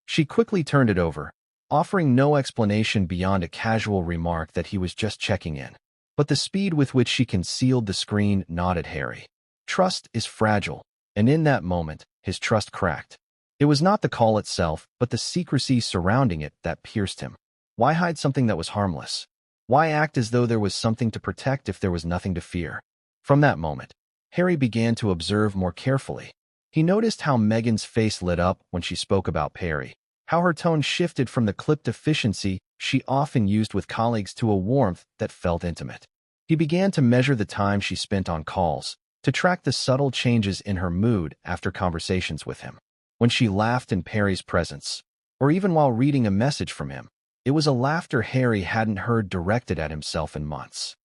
She quickly turned it over, offering no explanation beyond a casual remark that he was just checking in. But the speed with which she concealed the screen gnawed Harry. Trust is fragile, and in that moment, his trust cracked. It was not the call itself, but the secrecy surrounding it that pierced him. Why hide something that was harmless? Why act as though there was something to protect if there was nothing to fear? From that moment, Harry began to observe more carefully. He noticed how Meghan's face lit up when she spoke about Perry, how her tone shifted from the clipped efficiency she often used with colleagues to a warmth that felt intimate. He began to measure the time she spent on calls, to track the subtle changes in her mood after conversations with him. When she laughed in Perry's presence, or even while reading a message from him, it was a laughter Harry hadn't heard directed at himself in months.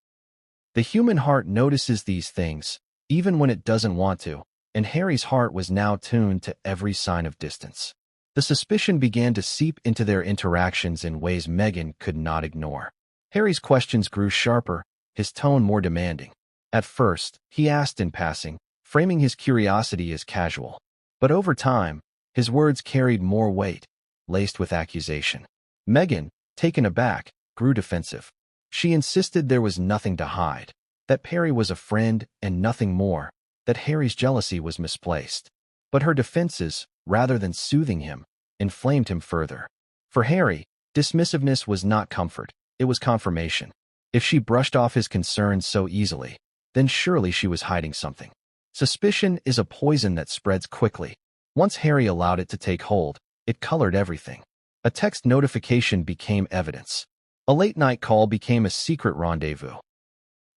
The human heart notices these things, even when it doesn't want to, and Harry's heart was now tuned to every sign of distance. The suspicion began to seep into their interactions in ways Meghan could not ignore. Harry's questions grew sharper, his tone more demanding. At first, he asked in passing, framing his curiosity as casual. But over time, his words carried more weight, laced with accusation. Meghan, taken aback, grew defensive. She insisted there was nothing to hide, that Perry was a friend and nothing more, that Harry's jealousy was misplaced. But her defenses, rather than soothing him, inflamed him further. For Harry, dismissiveness was not comfort, it was confirmation. If she brushed off his concerns so easily, then surely she was hiding something. Suspicion is a poison that spreads quickly. Once Harry allowed it to take hold, it colored everything. A text notification became evidence. A late-night call became a secret rendezvous.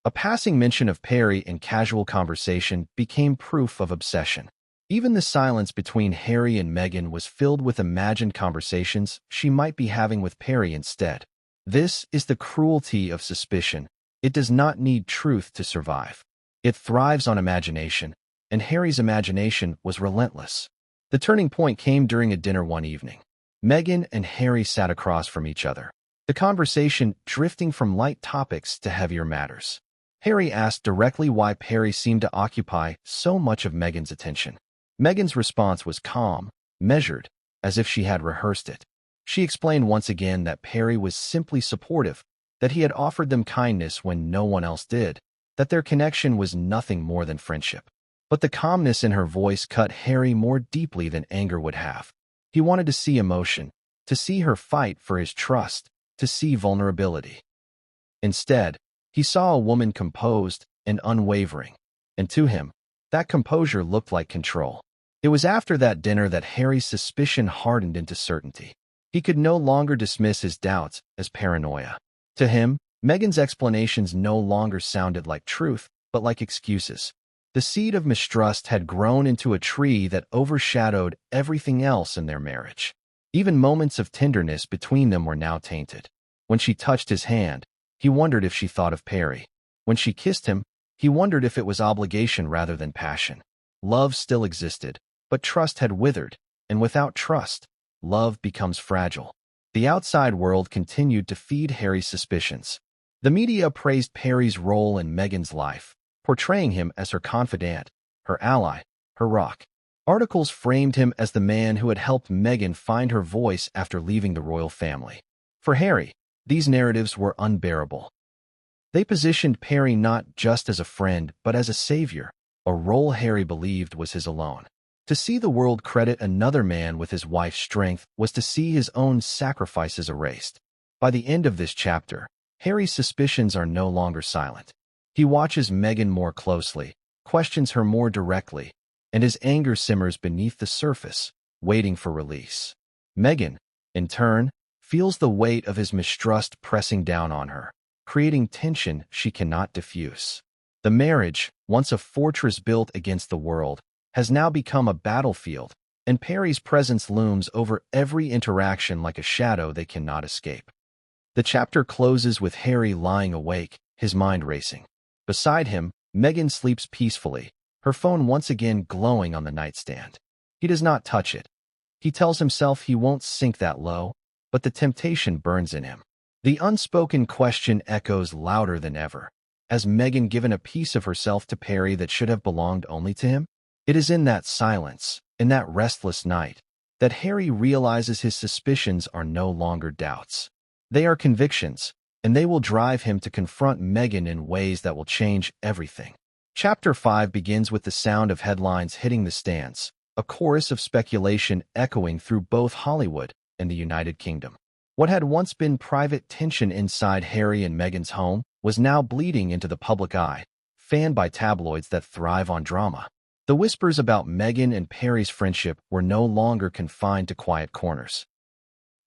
A passing mention of Perry in casual conversation became proof of obsession. Even the silence between Harry and Meghan was filled with imagined conversations she might be having with Perry instead. This is the cruelty of suspicion. It does not need truth to survive. It thrives on imagination, and Harry's imagination was relentless. The turning point came during a dinner one evening. Meghan and Harry sat across from each other, the conversation drifting from light topics to heavier matters. Harry asked directly why Perry seemed to occupy so much of Meghan's attention. Meghan's response was calm, measured, as if she had rehearsed it. She explained once again that Perry was simply supportive, that he had offered them kindness when no one else did, that their connection was nothing more than friendship. But the calmness in her voice cut Harry more deeply than anger would have. He wanted to see emotion, to see her fight for his trust, to see vulnerability. Instead, he saw a woman composed and unwavering, and to him, that composure looked like control. It was after that dinner that Harry's suspicion hardened into certainty. He could no longer dismiss his doubts as paranoia. To him, Meghan's explanations no longer sounded like truth, but like excuses. The seed of mistrust had grown into a tree that overshadowed everything else in their marriage. Even moments of tenderness between them were now tainted. When she touched his hand, he wondered if she thought of Perry. When she kissed him, he wondered if it was obligation rather than passion. Love still existed, but trust had withered, and without trust, love becomes fragile. The outside world continued to feed Harry's suspicions. The media praised Perry's role in Meghan's life, portraying him as her confidant, her ally, her rock. Articles framed him as the man who had helped Meghan find her voice after leaving the royal family. For Harry, these narratives were unbearable. They positioned Perry not just as a friend, but as a savior, a role Harry believed was his alone. To see the world credit another man with his wife's strength was to see his own sacrifices erased. By the end of this chapter, Harry's suspicions are no longer silent. He watches Meghan more closely, questions her more directly, and his anger simmers beneath the surface, waiting for release. Meghan, in turn, feels the weight of his mistrust pressing down on her, creating tension she cannot diffuse. The marriage, once a fortress built against the world, has now become a battlefield, and Perry's presence looms over every interaction like a shadow they cannot escape. The chapter closes with Harry lying awake, his mind racing. Beside him, Meghan sleeps peacefully, her phone once again glowing on the nightstand. He does not touch it. He tells himself he won't sink that low, but the temptation burns in him. The unspoken question echoes louder than ever. Has Meghan given a piece of herself to Perry that should have belonged only to him? It is in that silence, in that restless night, that Harry realizes his suspicions are no longer doubts. They are convictions, and they will drive him to confront Meghan in ways that will change everything. Chapter 5 begins with the sound of headlines hitting the stands, a chorus of speculation echoing through both Hollywood and the United Kingdom. What had once been private tension inside Harry and Meghan's home was now bleeding into the public eye, fanned by tabloids that thrive on drama. The whispers about Meghan and Perry's friendship were no longer confined to quiet corners.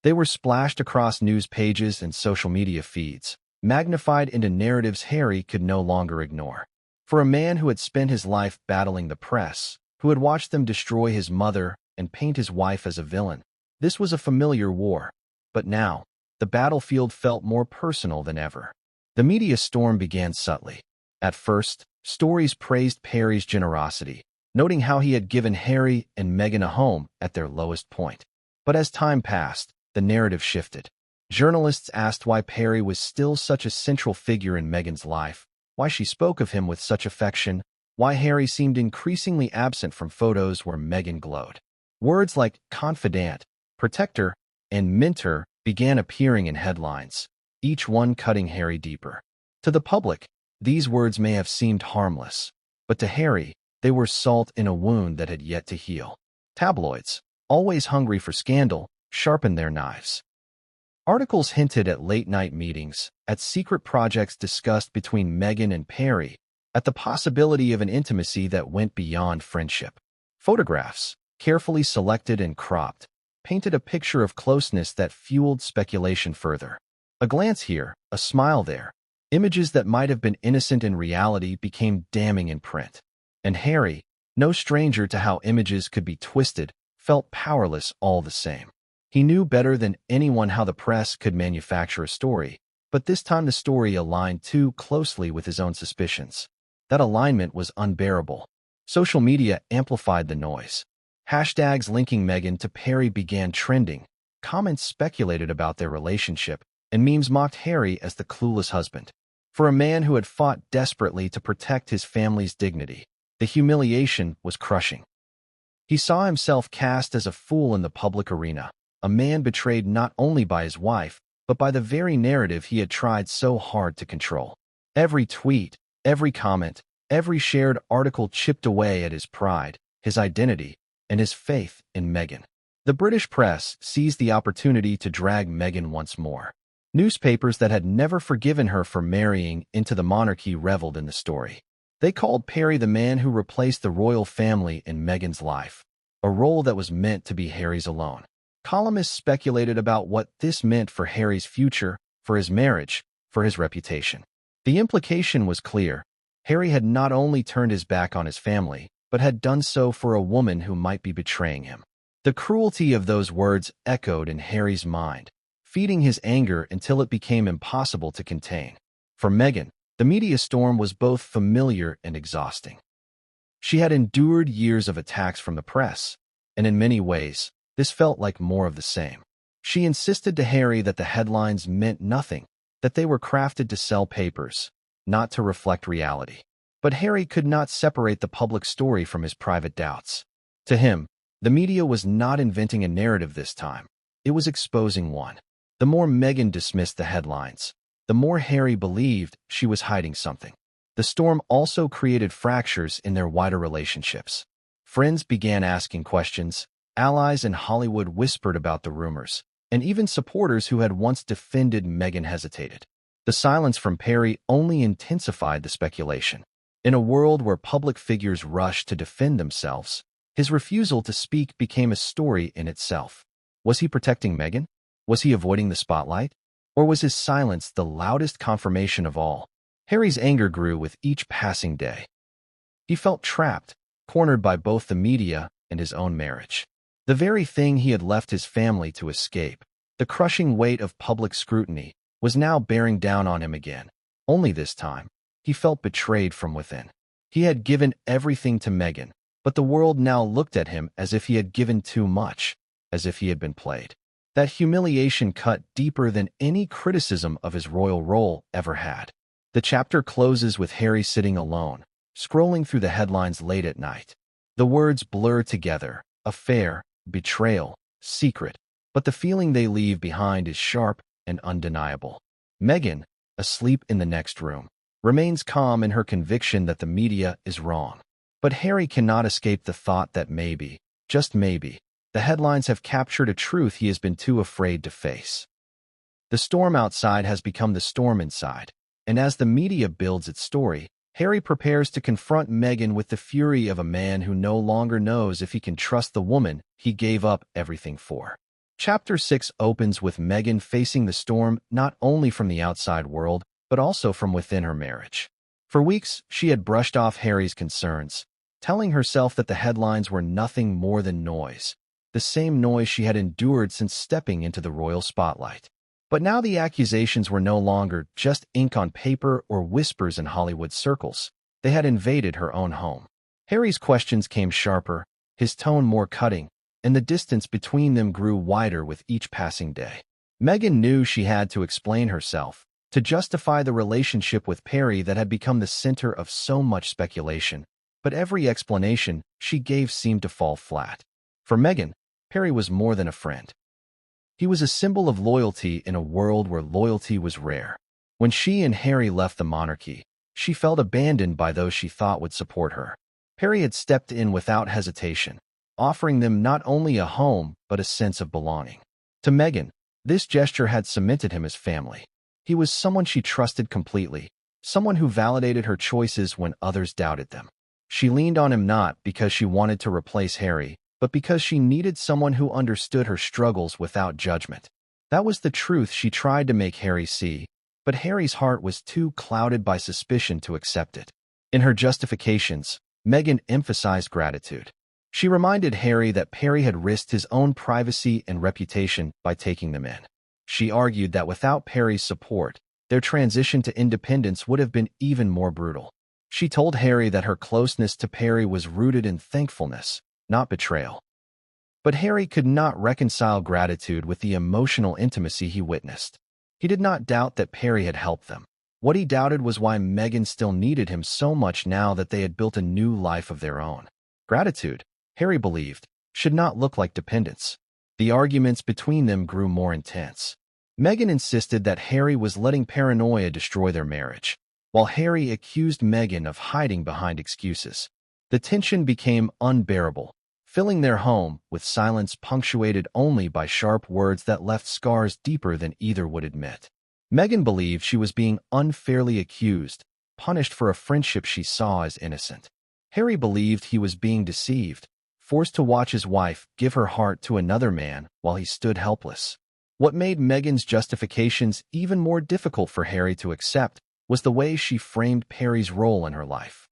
They were splashed across news pages and social media feeds, magnified into narratives Harry could no longer ignore. For a man who had spent his life battling the press, who had watched them destroy his mother and paint his wife as a villain, this was a familiar war. But now, the battlefield felt more personal than ever. The media storm began subtly. At first, stories praised Perry's generosity, noting how he had given Harry and Meghan a home at their lowest point. But as time passed, the narrative shifted. Journalists asked why Perry was still such a central figure in Meghan's life, why she spoke of him with such affection, why Harry seemed increasingly absent from photos where Meghan glowed. Words like confidant, protector, and mentor began appearing in headlines, each one cutting Harry deeper. To the public, these words may have seemed harmless, but to Harry, they were salt in a wound that had yet to heal. Tabloids, always hungry for scandal, sharpened their knives. Articles hinted at late-night meetings, at secret projects discussed between Meghan and Perry, at the possibility of an intimacy that went beyond friendship. Photographs, carefully selected and cropped, painted a picture of closeness that fueled speculation further. A glance here, a smile there. Images that might have been innocent in reality became damning in print. And Harry, no stranger to how images could be twisted, felt powerless all the same. He knew better than anyone how the press could manufacture a story, but this time the story aligned too closely with his own suspicions. That alignment was unbearable. Social media amplified the noise. Hashtags linking Meghan to Perry began trending, comments speculated about their relationship, and memes mocked Harry as the clueless husband. For a man who had fought desperately to protect his family's dignity, the humiliation was crushing. He saw himself cast as a fool in the public arena, a man betrayed not only by his wife, but by the very narrative he had tried so hard to control. Every tweet, every comment, every shared article chipped away at his pride, his identity, and his faith in Meghan. The British press seized the opportunity to drag Meghan once more. Newspapers that had never forgiven her for marrying into the monarchy reveled in the story. They called Perry the man who replaced the royal family in Meghan's life, a role that was meant to be Harry's alone. Columnists speculated about what this meant for Harry's future, for his marriage, for his reputation. The implication was clear. Harry had not only turned his back on his family, but had done so for a woman who might be betraying him. The cruelty of those words echoed in Harry's mind, feeding his anger until it became impossible to contain. For Meghan, the media storm was both familiar and exhausting. She had endured years of attacks from the press, and in many ways, this felt like more of the same. She insisted to Harry that the headlines meant nothing, that they were crafted to sell papers, not to reflect reality. But Harry could not separate the public story from his private doubts. To him, the media was not inventing a narrative this time. It was exposing one. The more Meghan dismissed the headlines, the more Harry believed she was hiding something. The storm also created fractures in their wider relationships. Friends began asking questions, allies in Hollywood whispered about the rumors, and even supporters who had once defended Meghan hesitated. The silence from Perry only intensified the speculation. In a world where public figures rush to defend themselves, his refusal to speak became a story in itself. Was he protecting Meghan? Was he avoiding the spotlight? Or was his silence the loudest confirmation of all? Harry's anger grew with each passing day. He felt trapped, cornered by both the media and his own marriage. The very thing he had left his family to escape, the crushing weight of public scrutiny, was now bearing down on him again. Only this time, he felt betrayed from within. He had given everything to Meghan, but the world now looked at him as if he had given too much, as if he had been played. That humiliation cut deeper than any criticism of his royal role ever had. The chapter closes with Harry sitting alone, scrolling through the headlines late at night. The words blur together: affair, betrayal, secret, but the feeling they leave behind is sharp and undeniable. Meghan, asleep in the next room, remains calm in her conviction that the media is wrong. But Harry cannot escape the thought that maybe, just maybe, the headlines have captured a truth he has been too afraid to face. The storm outside has become the storm inside, and as the media builds its story, Harry prepares to confront Meghan with the fury of a man who no longer knows if he can trust the woman he gave up everything for. Chapter 6 opens with Meghan facing the storm not only from the outside world, but also from within her marriage. For weeks, she had brushed off Harry's concerns, telling herself that the headlines were nothing more than noise, the same noise she had endured since stepping into the royal spotlight. But now the accusations were no longer just ink on paper or whispers in Hollywood circles. They had invaded her own home. Harry's questions came sharper, his tone more cutting, and the distance between them grew wider with each passing day. Meghan knew she had to explain herself, to justify the relationship with Perry that had become the center of so much speculation, but every explanation she gave seemed to fall flat. For Meghan, Perry was more than a friend. He was a symbol of loyalty in a world where loyalty was rare. When she and Harry left the monarchy, she felt abandoned by those she thought would support her. Perry had stepped in without hesitation, offering them not only a home but a sense of belonging. To Meghan, this gesture had cemented him as family. He was someone she trusted completely, someone who validated her choices when others doubted them. She leaned on him not because she wanted to replace Harry, but because she needed someone who understood her struggles without judgment. That was the truth she tried to make Harry see, but Harry's heart was too clouded by suspicion to accept it. In her justifications, Meghan emphasized gratitude. She reminded Harry that Perry had risked his own privacy and reputation by taking them in. She argued that without Perry's support, their transition to independence would have been even more brutal. She told Harry that her closeness to Perry was rooted in thankfulness, not betrayal. But Harry could not reconcile gratitude with the emotional intimacy he witnessed. He did not doubt that Perry had helped them. What he doubted was why Meghan still needed him so much now that they had built a new life of their own. Gratitude, Harry believed, should not look like dependence. The arguments between them grew more intense. Meghan insisted that Harry was letting paranoia destroy their marriage, while Harry accused Meghan of hiding behind excuses. The tension became unbearable, filling their home with silence punctuated only by sharp words that left scars deeper than either would admit. Meghan believed she was being unfairly accused, punished for a friendship she saw as innocent. Harry believed he was being deceived, forced to watch his wife give her heart to another man while he stood helpless. What made Meghan's justifications even more difficult for Harry to accept was the way she framed Perry's role in her life.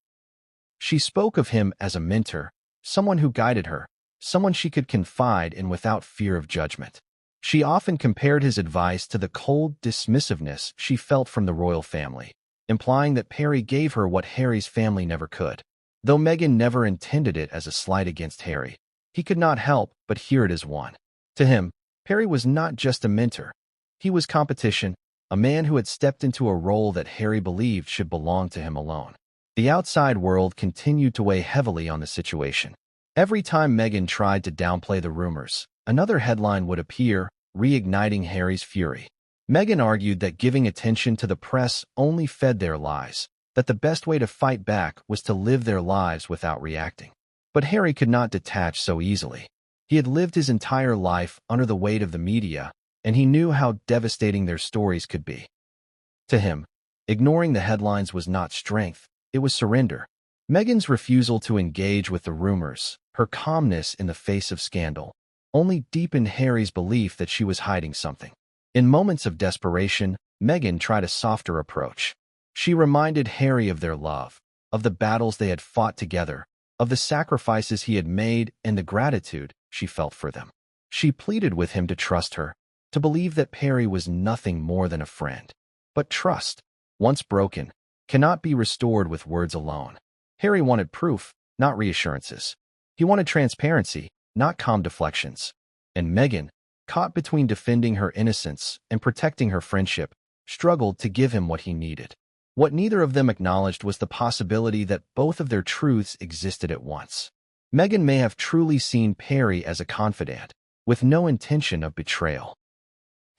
She spoke of him as a mentor, someone who guided her, someone she could confide in without fear of judgment. She often compared his advice to the cold dismissiveness she felt from the royal family, implying that Perry gave her what Harry's family never could. Though Meghan never intended it as a slight against Harry, he could not help but hear it as one. To him, Perry was not just a mentor. He was competition, a man who had stepped into a role that Harry believed should belong to him alone. The outside world continued to weigh heavily on the situation. Every time Meghan tried to downplay the rumors, another headline would appear, reigniting Harry's fury. Meghan argued that giving attention to the press only fed their lies, that the best way to fight back was to live their lives without reacting. But Harry could not detach so easily. He had lived his entire life under the weight of the media, and he knew how devastating their stories could be. To him, ignoring the headlines was not strength, it was surrender. Meghan's refusal to engage with the rumors, her calmness in the face of scandal, only deepened Harry's belief that she was hiding something. In moments of desperation, Meghan tried a softer approach. She reminded Harry of their love, of the battles they had fought together, of the sacrifices he had made and the gratitude she felt for them. She pleaded with him to trust her, to believe that Perry was nothing more than a friend. But trust, once broken, cannot be restored with words alone. Harry wanted proof, not reassurances. He wanted transparency, not calm deflections. And Meghan, caught between defending her innocence and protecting her friendship, struggled to give him what he needed. What neither of them acknowledged was the possibility that both of their truths existed at once. Meghan may have truly seen Perry as a confidant, with no intention of betrayal.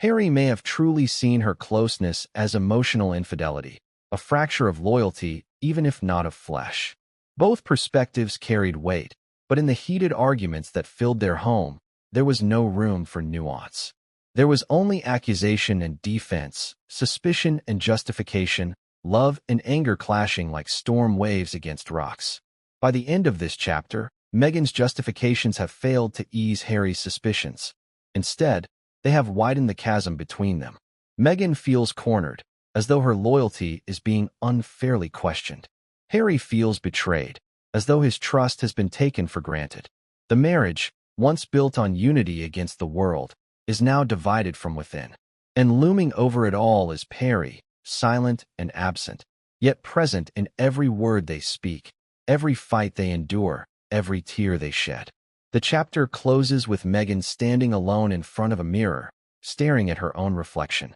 Harry may have truly seen her closeness as emotional infidelity, a fracture of loyalty, even if not of flesh. Both perspectives carried weight, but in the heated arguments that filled their home, there was no room for nuance. There was only accusation and defense, suspicion and justification, love and anger clashing like storm waves against rocks. By the end of this chapter, Meghan's justifications have failed to ease Harry's suspicions. Instead, they have widened the chasm between them. Meghan feels cornered, as though her loyalty is being unfairly questioned. Harry feels betrayed, as though his trust has been taken for granted. The marriage, once built on unity against the world, is now divided from within. And looming over it all is Perry, silent and absent, yet present in every word they speak, every fight they endure, every tear they shed. The chapter closes with Meghan standing alone in front of a mirror, staring at her own reflection.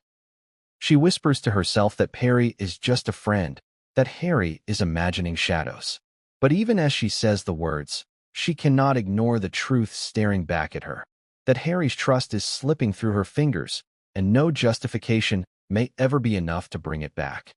She whispers to herself that Perry is just a friend, that Harry is imagining shadows. But even as she says the words, she cannot ignore the truth staring back at her, that Harry's trust is slipping through her fingers, and no justification may ever be enough to bring it back.